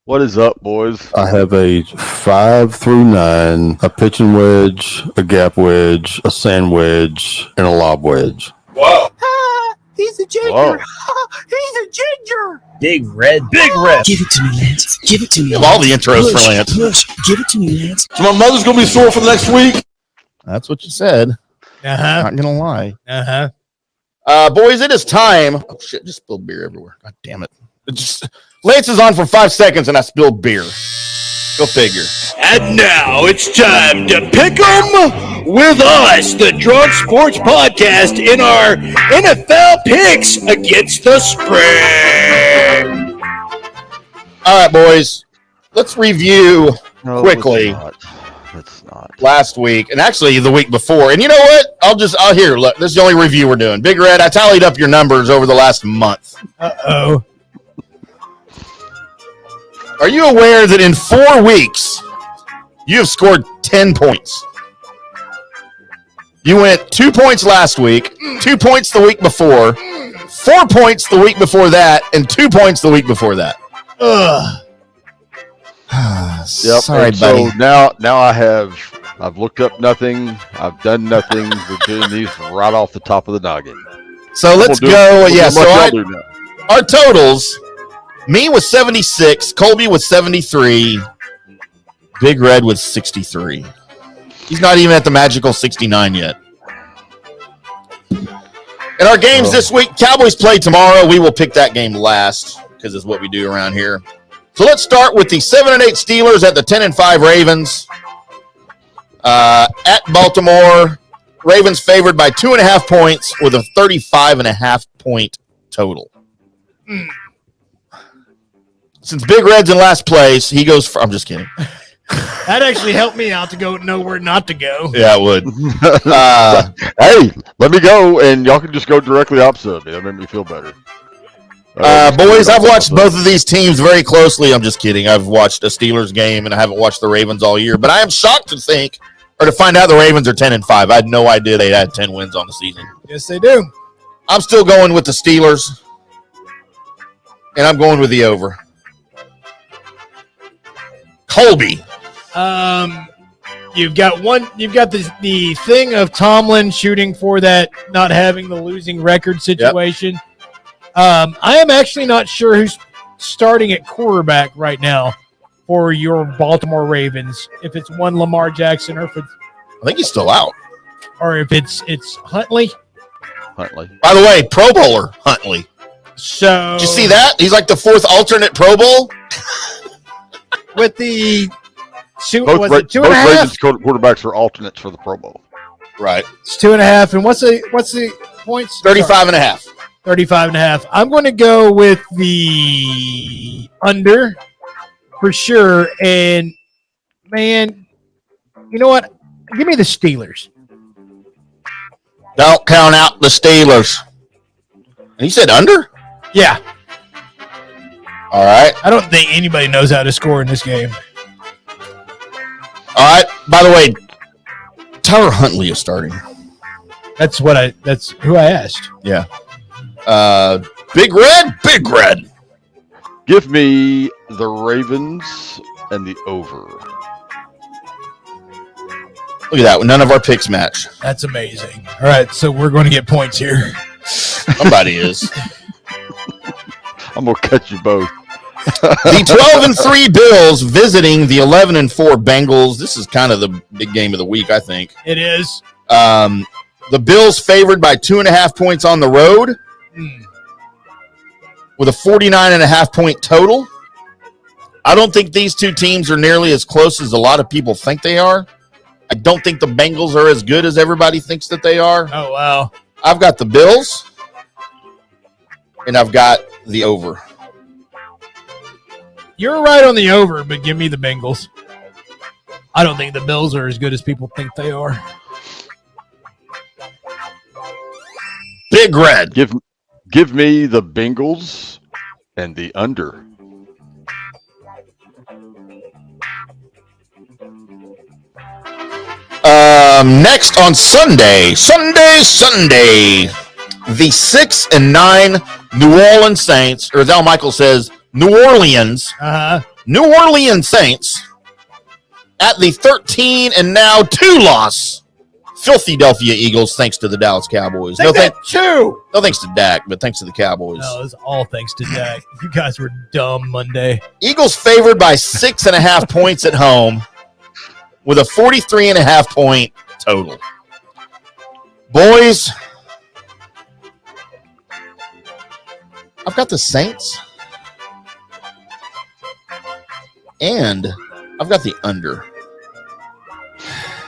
What is up, boys? I have a 5 through 9, a pitching wedge, a gap wedge, a sand wedge, and a lob wedge. Whoa. He's a ginger. Whoa. He's a ginger. Big Red. Big Red. Give it to me, Lance. Give it to me. Of all the intros for Lance. Give it to me, Lance. So my mother's going to be sore for the next week. That's what you said. Uh-huh. Not going to lie. Uh-huh. Boys, it is time. Oh, shit. Just spilled beer everywhere. God damn it. Lance is on for 5 seconds and I spilled beer. Go figure. And now it's time to pick 'em with us, the Drunk Sports Podcast, in our NFL picks against the spread. All right, boys. Let's review quickly. It's not. Last week, and actually the week before. And you know what? I'll hear. Look, this is the only review we're doing. Big Red, I tallied up your numbers over the last month. Uh-oh. Are you aware that in 4 weeks, you have scored 10 points? You went 2 points last week, 2 points the week before, 4 points the week before that, and 2 points the week before that. Ugh. Yep. Sorry, so buddy. now I've looked up nothing. I've done nothing. We're doing these right off the top of the noggin. So let's go. Yeah. So our totals. Me was 76, Colby was 73, Big Red was 63. He's not even at the magical 69 yet. In our games this week, Cowboys play tomorrow. We will pick that game last because it's what we do around here. So let's start with the 7-8 Steelers at the 10-5 Ravens. At Baltimore, Ravens favored by 2.5 points with a 35.5 point total. Since Big Red's in last place, he goes for, I'm just kidding. That actually helped me out to know where not to go. Yeah, it would. Hey, let me go, and y'all can just go directly opposite of me. That made me feel better. Boys, I've watched both of these teams very closely. I'm just kidding. I've watched a Steelers game, and I haven't watched the Ravens all year. But I am shocked to find out the Ravens are 10-5. I had no idea they had 10 wins on the season. Yes, they do. I'm still going with the Steelers, and I'm going with the over. Colby. You've got the thing of Tomlin shooting for that, not having the losing record situation. Yep. I am actually not sure who's starting at quarterback right now for your Baltimore Ravens. If it's one Lamar Jackson or if it's, I think he's still out, or if it's Huntley. By the way, Pro Bowler Huntley. So did you see that? He's like the 4th alternate Pro Bowl. With the both Ravens quarterbacks are alternates for the Pro Bowl. Right. It's 2.5. And what's the points? 35.5. 35.5. I'm going to go with the under for sure. And man, you know what? Give me the Steelers. Don't count out the Steelers. And he said under? Yeah. All right. I don't think anybody knows how to score in this game. All right. By the way, Tyler Huntley is starting. That's who I asked. Yeah. Big Red. Give me the Ravens and the over. Look at that. None of our picks match. That's amazing. All right, so we're going to get points here. Somebody is. I'm going to cut you both. The 12-3 Bills visiting the 11-4 Bengals. This is kind of the big game of the week, I think. It is. The Bills favored by 2.5 points on the road with a 49.5 point total. I don't think these two teams are nearly as close as a lot of people think they are. I don't think the Bengals are as good as everybody thinks that they are. Oh, wow. I've got the Bills, and I've got the over. You're right on the over, but give me the Bengals. I don't think the Bills are as good as people think they are. Big Red. Give me the Bengals and the under. Next on Sunday, the 6-9 New Orleans Saints, or as Al Michael says, New Orleans Saints at the 13 and now 2-loss Philadelphia Eagles, thanks to the Dallas Cowboys. No thanks to Dak, but thanks to the Cowboys. No, it's all thanks to Dak. You guys were dumb Monday. Eagles favored by 6.5 points at home with a 43.5 point total. Boys, I've got the Saints and I've got the under.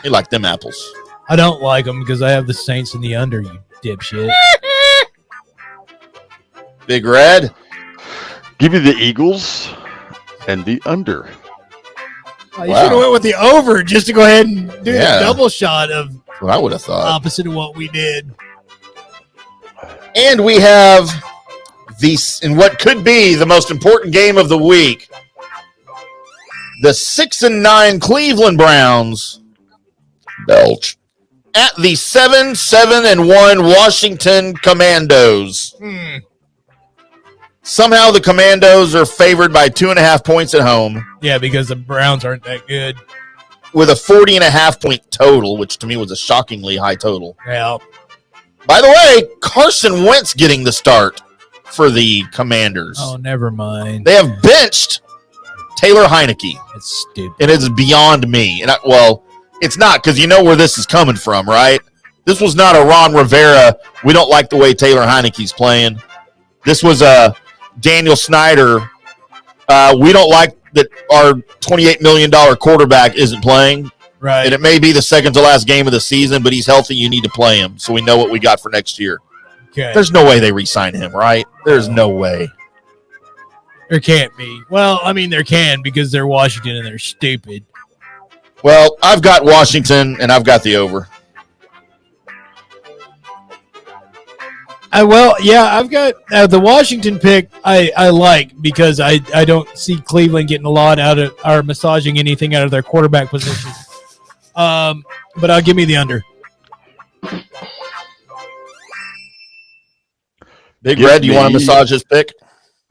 You like them apples? I don't like them because I have the Saints in the under, you dipshit. Big Red. Give me the Eagles and the under. Oh, you should have went with the over just to go ahead and do the double shot of what I would have thought. Opposite of what we did. And we have in what could be the most important game of the week, the 6-9 Cleveland Browns belch at the 7-1 Washington Commandos. Somehow the Commandos are favored by 2.5 points at home. Yeah, because the Browns aren't that good. With a 40.5 point total, which to me was a shockingly high total. Yeah. By the way, Carson Wentz getting the start for the Commanders. Oh, never mind. They have benched Taylor Heineke. It's stupid. And it's beyond me. And it's not, because you know where this is coming from, right? This was not a Ron Rivera, we don't like the way Taylor Heineke's playing. This was a Daniel Snyder, we don't like that our $28 million quarterback isn't playing. Right. And it may be the second to last game of the season, but he's healthy. You need to play him so we know what we got for next year. Okay. There's no way they re-sign him, right? There's no way. There can't be. Well, I mean, there can because they're Washington and they're stupid. Well, I've got Washington and I've got the over. I've got the Washington pick I like because I don't see Cleveland getting a lot out of or massaging anything out of their quarterback position. But I'll give me the under. Big Red, do you want to massage his pick?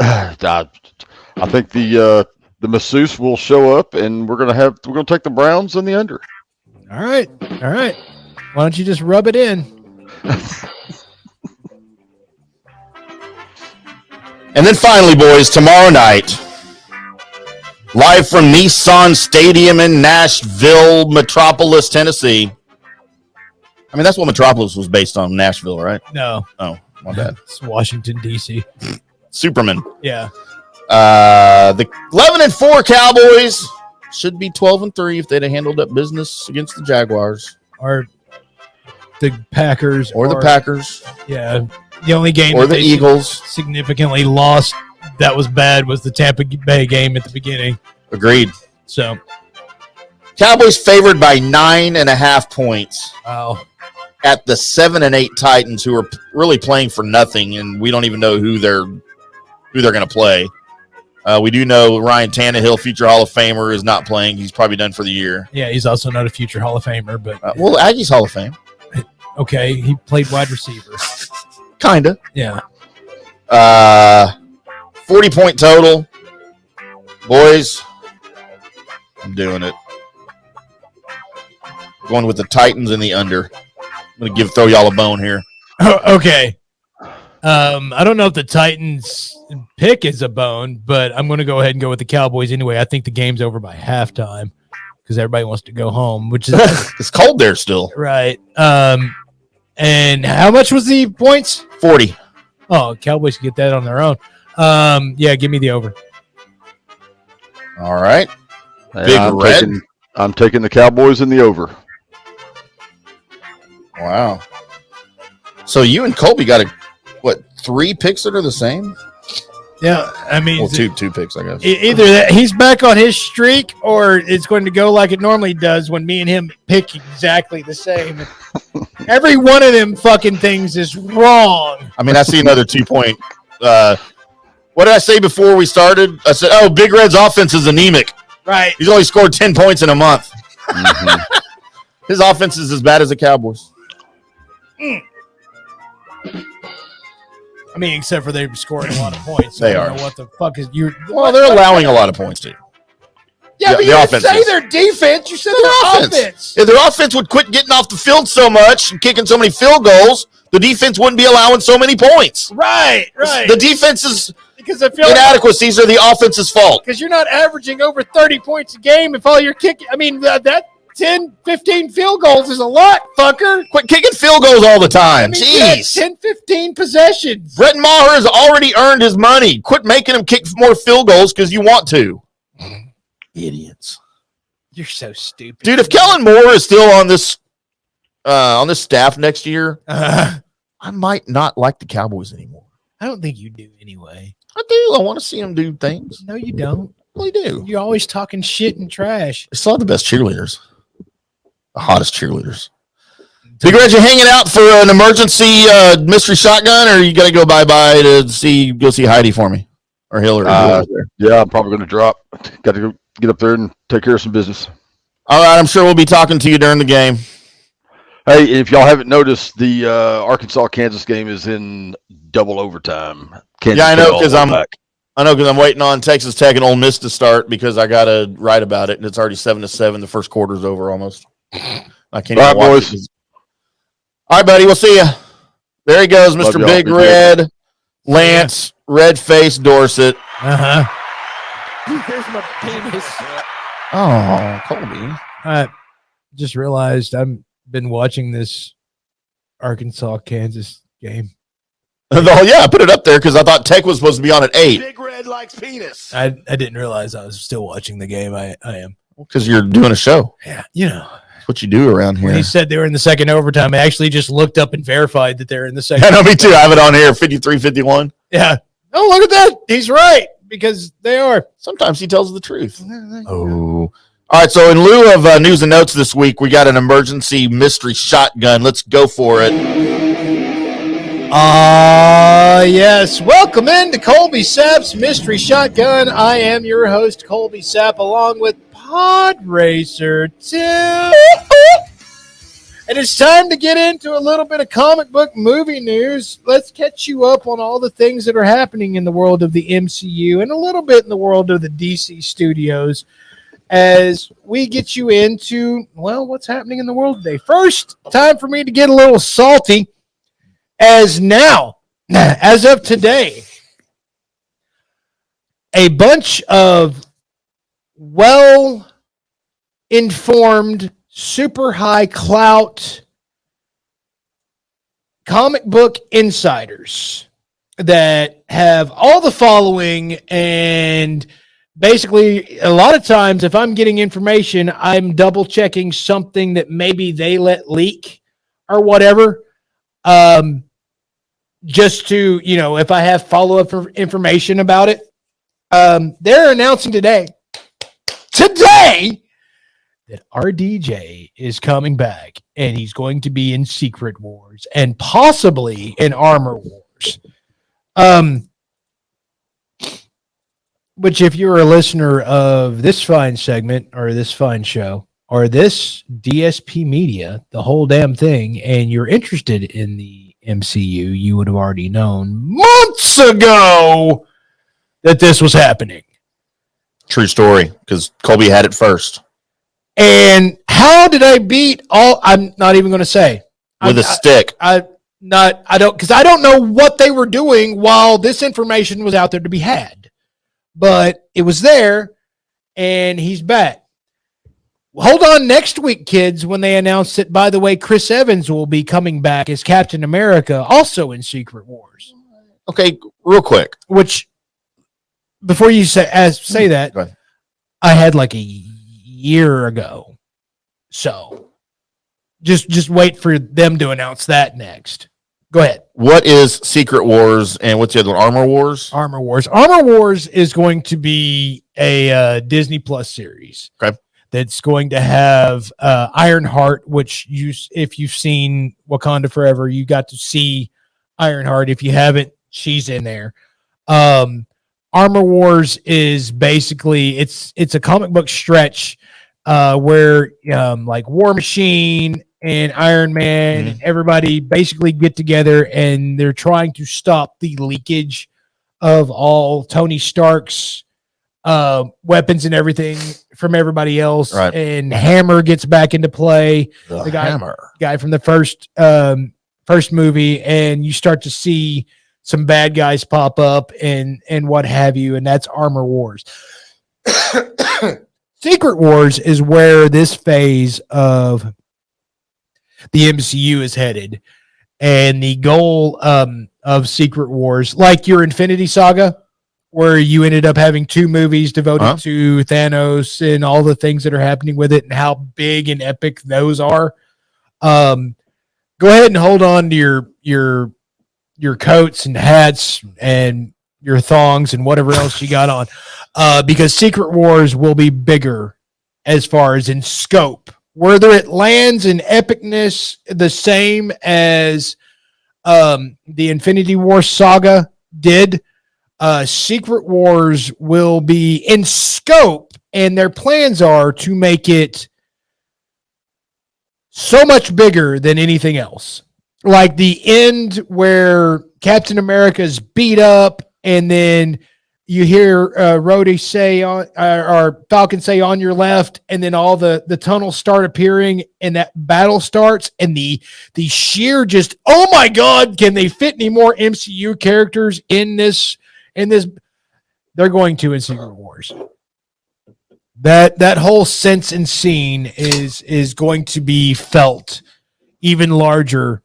I think the masseuse will show up and we're gonna take the Browns and the under. All right. Why don't you just rub it in? And then finally, boys, tomorrow night, live from Nissan Stadium in Nashville, Metropolis, Tennessee. I mean, that's what Metropolis was based on, Nashville, right? No. Oh, my bad. It's Washington, D.C. Superman. Yeah. The 11-4 Cowboys should be 12-3 if they'd have handled up business against the Jaguars. Or the Packers. Or the Packers. Yeah. The only game or the Eagles significantly lost that was bad was the Tampa Bay game at the beginning. Agreed. So Cowboys favored by 9.5 points. Wow. at the 7 and 8 Titans, who are really playing for nothing, and we don't even know who they're going to play. We do know Ryan Tannehill, future Hall of Famer, is not playing. He's probably done for the year. Yeah, he's also not a future Hall of Famer, but well, Aggie's Hall of Fame. Okay, he played wide receiver. Kinda. Yeah. 40-point total. Boys, I'm doing it. Going with the Titans and the under. I'm going to throw y'all a bone here. Okay. I don't know if the Titans pick is a bone, but I'm going to go ahead and go with the Cowboys anyway. I think the game's over by halftime because everybody wants to go home, which is it's cold there still. Right. And how much was the points? 40. Oh, Cowboys can get that on their own. Yeah, give me the over. All right. Big Red. I'm taking the Cowboys in the over. Wow. So you and Colby got 3 picks that are the same? Yeah, I mean, well, two picks, I guess. Either that he's back on his streak, or it's going to go like it normally does when me and him pick exactly the same. Every one of them fucking things is wrong. I mean, I see another 2-point. What did I say before we started? I said, "Oh, Big Red's offense is anemic." Right. He's only scored 10 points in a month. Mm-hmm. His offense is as bad as the Cowboys. I mean, except for they're scoring a lot of points. So They I are. don't know what the fuck is you? Well, they're allowing a lot of points too. Yeah, but you didn't say their defense. You said their offense. If their offense would quit getting off the field so much and kicking so many field goals, the defense wouldn't be allowing so many points. Right. The defense's because I feel inadequacies are the offense's fault. Because you're not averaging over 30 points a game if all you're kicking. I mean, that 10, 15 field goals is a lot, fucker. Quit kicking field goals all the time. Jeez. 10, 15 possessions. Brett Maher has already earned his money. Quit making him kick more field goals because you want to. Idiots. You're so stupid. Dude, if Kellen Moore is still on this staff next year, I might not like the Cowboys anymore. I don't think you do anyway. I do. I want to see him do things. No, you don't. I really do. You're always talking shit and trash. They still have the best cheerleaders. The hottest cheerleaders. Big Red, you hanging out for an emergency mystery shotgun, or you got to go bye-bye to go see Heidi for me? Or Hillary? Yeah, I'm probably going to drop. Got to go get up there and take care of some business. All right, I'm sure we'll be talking to you during the game. Hey, if y'all haven't noticed, the Arkansas-Kansas game is in double overtime. Kansas I know because back. I'm waiting on Texas Tech and Ole Miss to start because I got to write about it, and it's already 7-7. The first quarter's over almost. I can't even watch boys. it. All right, buddy. We'll see you. There he goes, Mr. Big Red, Lance, Red Face Dorset. Uh-huh. Here's my penis. Oh, Colby. I just realized I've been watching this Arkansas-Kansas game. Oh, yeah, I put it up there because I thought Tech was supposed to be on at 8. Big Red likes penis. I didn't realize I was still watching the game. I am. Because you're doing a show. Yeah, you know. That's what you do around here. When he said they were in the second overtime, I actually just looked up and verified that they're in the second. Yeah, no, me too. I have it on here, 53-51. Yeah. Oh, look at that. He's right, because they are. Sometimes he tells the truth. Oh. All right, so in lieu of news and notes this week, we got an emergency mystery shotgun. Let's go for it. Yes. Welcome into Colby Sapp's Mystery Shotgun. I am your host, Colby Sapp, along with Pod Racer 2. And it's time to get into a little bit of comic book movie news. Let's catch you up on all the things that are happening in the world of the MCU and a little bit in the world of the DC studios as we get you into, well, what's happening in the world today. First, time for me to get a little salty. As of today, a bunch of well-informed, super high clout comic book insiders that have all the following, and basically a lot of times if I'm getting information, I'm double checking something that maybe they let leak or whatever. Just to, if I have follow-up information about it, they're announcing today, that that RDJ is coming back and he's going to be in Secret Wars and possibly in Armor Wars. Which if you're a listener of this fine segment or this fine show or this DSP media, the whole damn thing, and you're interested in the MCU, you would have already known months ago that this was happening. True story, because Colby had it first. And how did I beat all? I'm not even going to say. With a stick. I don't know what they were doing while this information was out there to be had. But it was there, and he's back. Hold on next week, kids, when they announce that, by the way, Chris Evans will be coming back as Captain America, also in Secret Wars. Okay, real quick. Which, before you say that, I had like a year ago. So, just wait for them to announce that next. Go ahead. What is Secret Wars and what's the other one? Armor Wars? Armor Wars. Armor Wars is going to be a Disney Plus series. Okay. That's going to have Ironheart, which if you've seen Wakanda Forever, you got to see Ironheart. If you haven't, she's in there. Armor Wars is basically it's a comic book stretch where like War Machine and Iron Man and everybody basically get together and they're trying to stop the leakage of all Tony Stark's weapons and everything from everybody else. Right. And Hammer gets back into play. The guy from the first movie, and you start to see some bad guys pop up and what have you, and that's Armor Wars. Secret Wars is where this phase of the MCU is headed, and the goal of Secret Wars, like your Infinity Saga, where you ended up having 2 movies devoted to Thanos and all the things that are happening with it and how big and epic those are. Go ahead and hold on to your coats and hats and your thongs and whatever else you got on, because Secret Wars will be bigger as far as in scope. Whether it lands in epicness the same as the Infinity War saga did, Secret Wars will be in scope, and their plans are to make it so much bigger than anything else. Like the end where Captain America's beat up, and then you hear Rhodey say or Falcon say on your left, and then all the tunnels start appearing, and that battle starts, and the sheer just, oh my God, can they fit any more MCU characters in this? They're going to in Secret Wars. That whole sense and scene is going to be felt even larger,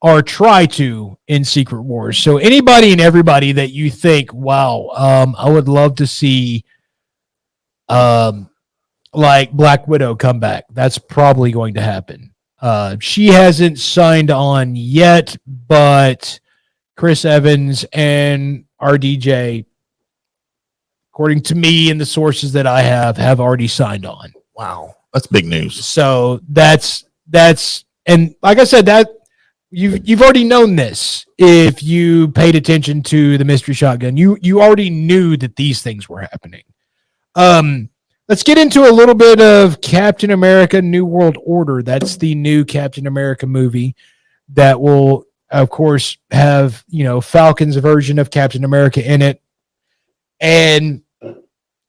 or try to, in Secret Wars. So anybody and everybody that you think, wow, I would love to see like Black Widow come back, that's probably going to happen. She hasn't signed on yet, but Chris Evans and RDJ, according to me and the sources that I have already signed on. Wow. That's big news. So that's and like I said, that you've already known this. If you paid attention to the Mystery Shotgun, you already knew that these things were happening. Let's get into a little bit of Captain America New World Order. That's the new Captain America movie that will, of course, have, Falcon's version of Captain America in it. And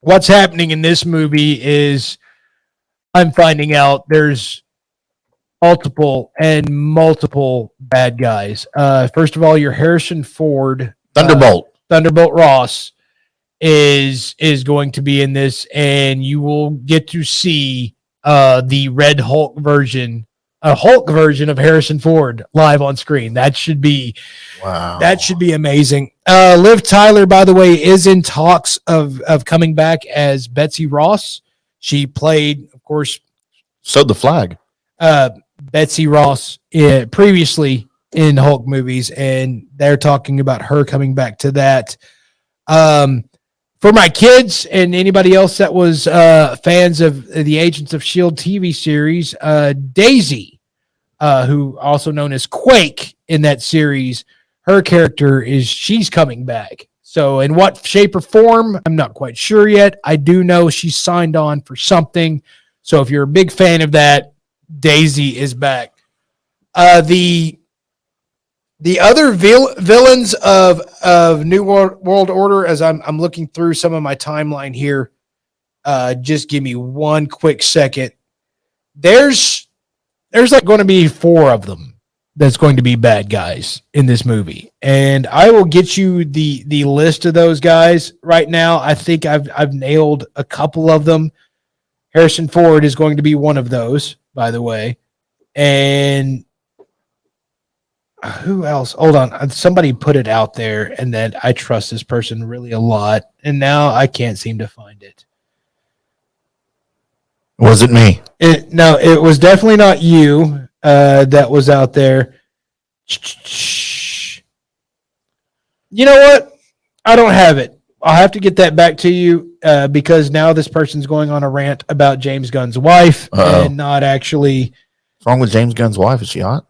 what's happening in this movie is I'm finding out there's multiple bad guys. First of all, your Harrison Ford Thunderbolt Ross is going to be in this, and you will get to see the Red Hulk version, a Hulk version of Harrison Ford live on screen. That should be amazing. Liv Tyler, by the way, is in talks of coming back as Betsy Ross. She played, of course, sewed the flag. Betsy Ross previously in Hulk movies, and they're talking about her coming back to that. for my kids and anybody else that was fans of the Agents of S.H.I.E.L.D. TV series, Daisy, who also known as Quake in that series, her character she's coming back. So in what shape or form, I'm not quite sure yet. I do know she's signed on for something. So if you're a big fan of that, Daisy is back. The other villains of New World Order, as I'm looking through some of my timeline here, just give me one quick second. There's like going to be 4 of them that's going to be bad guys in this movie, and I will get you the list of those guys right now. I think I've nailed a couple of them. Harrison Ford is going to be one of those, by the way, and who else? Hold on. Somebody put it out there, and then I trust this person really a lot, and now I can't seem to find it. Was it me? No, it was definitely not you that was out there. You know what? I don't have it. I'll have to get that back to you because now this person's going on a rant about James Gunn's wife and not actually. What's wrong with James Gunn's wife? Is she hot?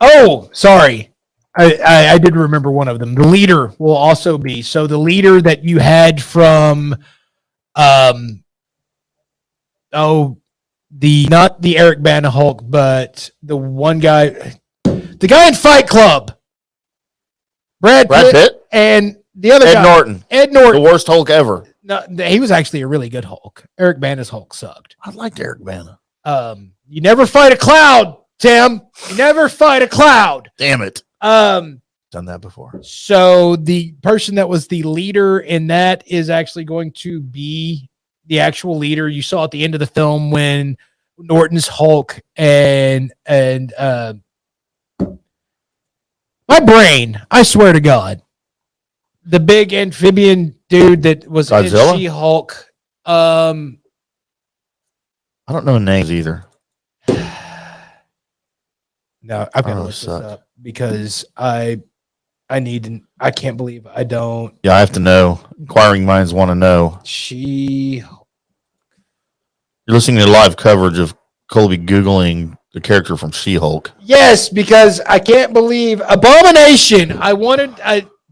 Oh, sorry. I did remember one of them. The leader will also be. So the leader that you had from not the Eric Bana Hulk, but the one guy, the guy in Fight Club. Brad Pitt and the other guy. Ed Norton. The worst Hulk ever. No, he was actually a really good Hulk. Eric Bana's Hulk sucked. I liked Eric Bana. You never fight a cloud, Tim. You never fight a cloud. Damn it. Done that before. So the person that was the leader in that is actually going to be the actual leader. You saw at the end of the film when Norton's Hulk and my brain, I swear to God, the big amphibian dude that was Godzilla? in She-Hulk. I don't know names either. No, I've got to look this up because I can't believe I don't. Yeah, I have to know. Inquiring minds want to know. She-Hulk. You're listening to live coverage of Colby Googling the character from She-Hulk. Yes, because I can't believe Abomination.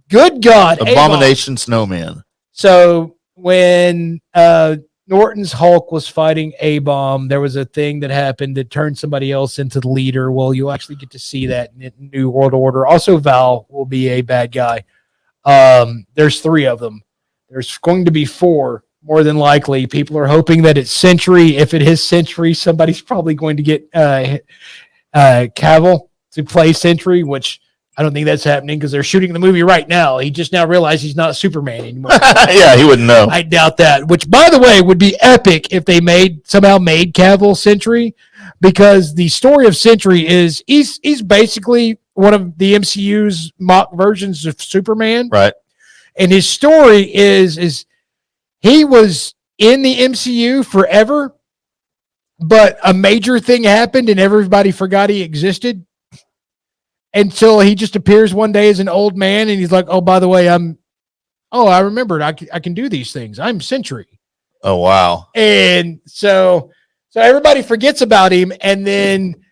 Good God. Abomination Snowman. So when Norton's Hulk was fighting A-Bomb, there was a thing that happened that turned somebody else into the leader. Well, you'll actually get to see that in New World Order. Also, Val will be a bad guy. There's 3 of them. There's going to be 4. More than likely, people are hoping that it's Sentry. If it is Sentry, somebody's probably going to get Cavill to play Sentry, which I don't think that's happening because they're shooting the movie right now. He just now realized he's not Superman anymore. Yeah, he wouldn't know. I doubt that, which, by the way, would be epic if they somehow made Cavill Sentry, because the story of Sentry is he's basically one of the MCU's mock versions of Superman. Right. And his story is he was in the MCU forever, but a major thing happened and everybody forgot he existed until he just appears one day as an old man and he's like, oh, by the way, I remembered. I can do these things. I'm Sentry. Oh, wow. And so everybody forgets about him, and then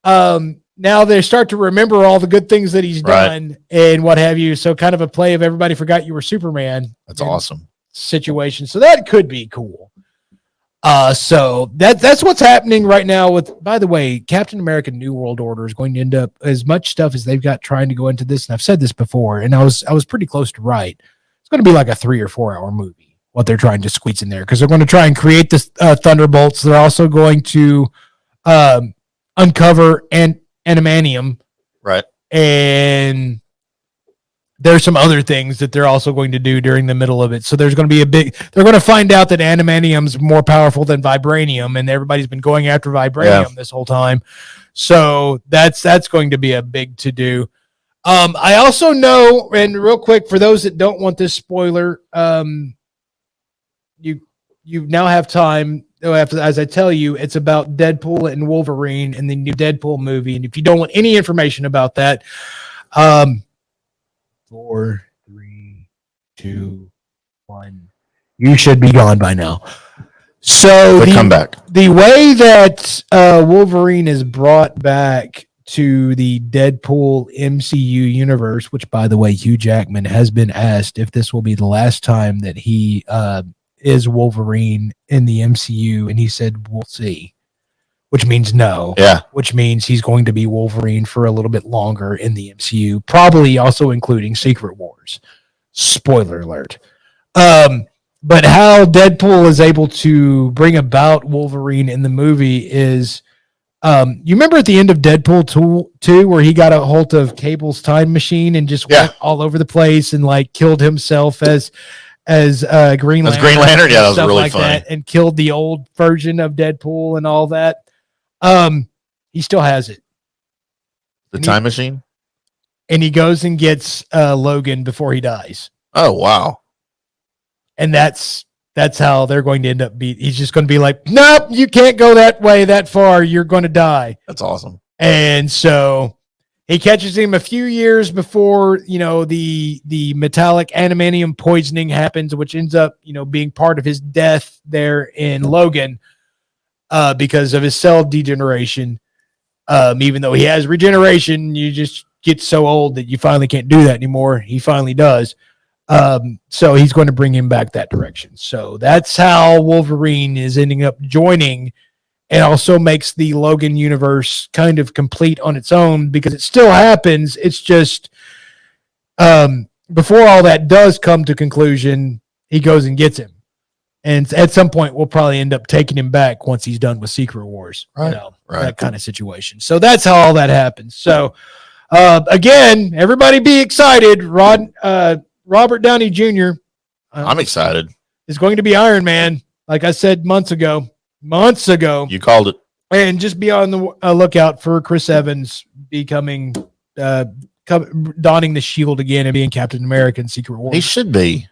now they start to remember all the good things that he's done and what have you. So kind of a play of everybody forgot you were Superman. That's awesome. Situation. So that could be cool. So that's what's happening right now with, by the way, Captain America New World Order is going to end up as much stuff as they've got trying to go into this. And I've said this before, and I was pretty close to right. It's going to be like a 3 or 4 hour movie, what they're trying to squeeze in there, because they're going to try and create this Thunderbolts. They're also going to uncover animanium. Right. And there's some other things that they're also going to do during the middle of it. So there's going to be they're going to find out that animanium's more powerful than vibranium, and everybody's been going after vibranium this whole time. So that's going to be a big to-do. I also know, and real quick, for those that don't want this spoiler, you now have time. As I tell you, it's about Deadpool and Wolverine in the new Deadpool movie. And if you don't want any information about that, 4, 3, 2, 1. You should be gone by now. So They come back. The way that Wolverine is brought back to the Deadpool MCU universe, which, by the way, Hugh Jackman has been asked if this will be the last time that he is Wolverine in the MCU, and he said, we'll see, which means no. Yeah. Which means he's going to be Wolverine for a little bit longer in the MCU, probably also including Secret Wars. Spoiler alert. But how Deadpool is able to bring about Wolverine in the movie is, you remember at the end of Deadpool 2 where he got a hold of Cable's time machine and just went all over the place and like killed himself as Green Lantern. As Green Lantern, yeah, that was stuff really like funny. that, and killed the old version of Deadpool and all that. He still has it. The time machine? And he goes and gets Logan before he dies. Oh, wow. And that's how they're going to end up he's just going to be like, nope, you can't go that way that far. You're going to die. That's awesome. And so he catches him a few years before, the metallic adamantium poisoning happens, which ends up, being part of his death there in Logan because of his cell degeneration. Even though he has regeneration, you just get so old that you finally can't do that anymore. He finally does. So he's going to bring him back that direction. So that's how Wolverine is ending up joining, and also makes the Logan universe kind of complete on its own, because it still happens. It's just before all that does come to conclusion, he goes and gets him. And at some point, we'll probably end up taking him back once he's done with Secret Wars. Right. That kind of situation. So that's how all that happens. So again, everybody be excited. Robert Downey Jr. I'm excited. Is going to be Iron Man, like I said months ago. You called it. And just be on the lookout for Chris Evans becoming, donning the shield again and being Captain America in Secret Wars. He should be.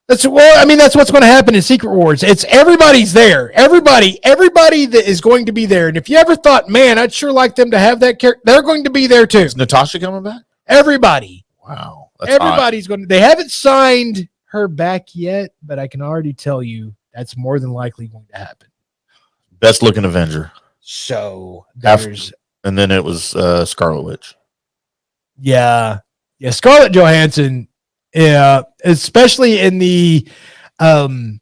That's what's going to happen in Secret Wars. It's everybody's there. Everybody that is going to be there. And if you ever thought, man, I'd sure like them to have that character, they're going to be there too. Is Natasha coming back? Everybody. Wow. Everybody's going to. They haven't signed her back yet, but I can already tell you that's more than likely going to happen. Best looking Avenger. So and then it was Scarlet Witch. Yeah, Scarlett Johansson. Yeah, especially in the Captain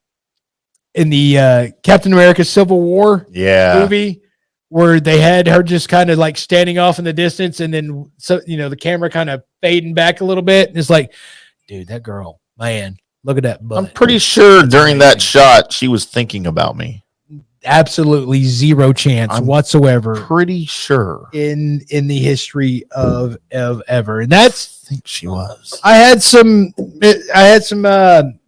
America Civil War movie, where they had her just kind of like standing off in the distance, and then the camera kind of fading back a little bit, and it's like, dude, that girl, man, look at that butt. I'm pretty sure during that shot she was thinking about me. Absolutely zero chance whatsoever. Pretty sure in the history of ever, and that's. I think she was. I had some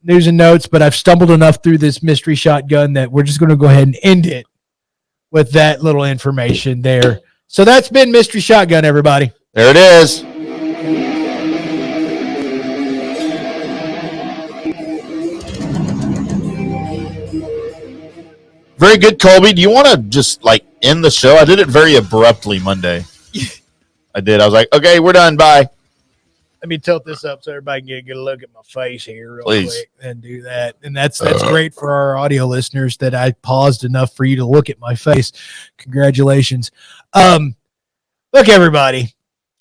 news and notes, but I've stumbled enough through this mystery shotgun that we're just going to go ahead and end it with that little information there. So that's been Mystery Shotgun, everybody. There it is. Very good, Colby. Do you want to just like end the show? I did it very abruptly Monday. I did. I was like, okay, we're done. Bye. Let me tilt this up so everybody can get a good look at my face here real Please. quick and do that. And that's great for our audio listeners that I paused enough for you to look at my face. Congratulations. Look, everybody,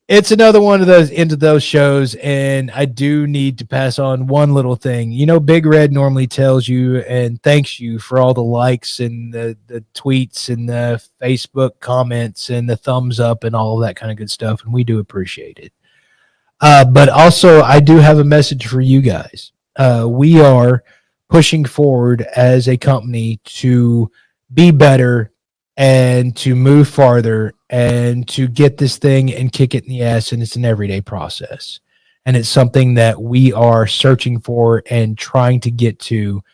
it's another one of those into those shows, and I do need to pass on one little thing. Big Red normally tells you and thanks you for all the likes and the tweets and the Facebook comments and the thumbs up and all of that kind of good stuff, and we do appreciate it. But also, I do have a message for you guys. We are pushing forward as a company to be better and to move farther and to get this thing and kick it in the ass. And it's an everyday process. And it's something that we are searching for and trying to get to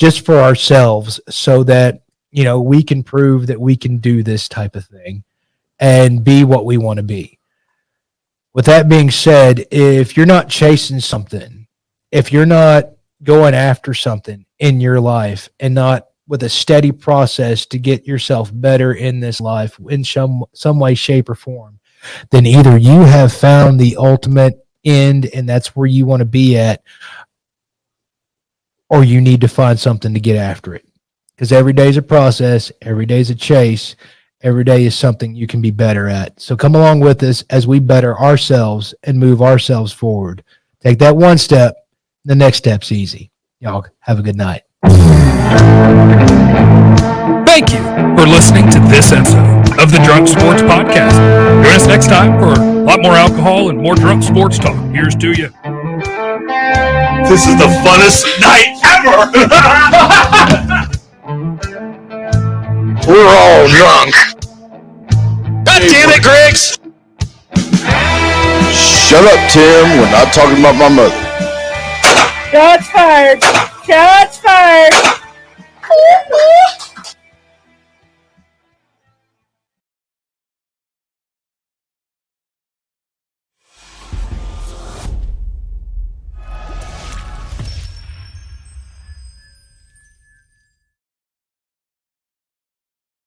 just for ourselves so that, we can prove that we can do this type of thing and be what we want to be. With that being said, if you're not chasing something, if you're not going after something in your life and not with a steady process to get yourself better in this life in some way, shape, or form, then either you have found the ultimate end and that's where you want to be at, or you need to find something to get after it. Because every day is a process, every day is a chase, every day is something you can be better at. So come along with us as we better ourselves and move ourselves forward. Take that one step, the next step's easy. Y'all have a good night. Thank you for listening to this episode of the Drunk Sports Podcast. Join us next time for a lot more alcohol and more drunk sports talk. Here's to you. This is the funnest night ever. We're all drunk. God damn it, Griggs. Shut up, Tim. We're not talking about my mother. Shots fired. Shots fired.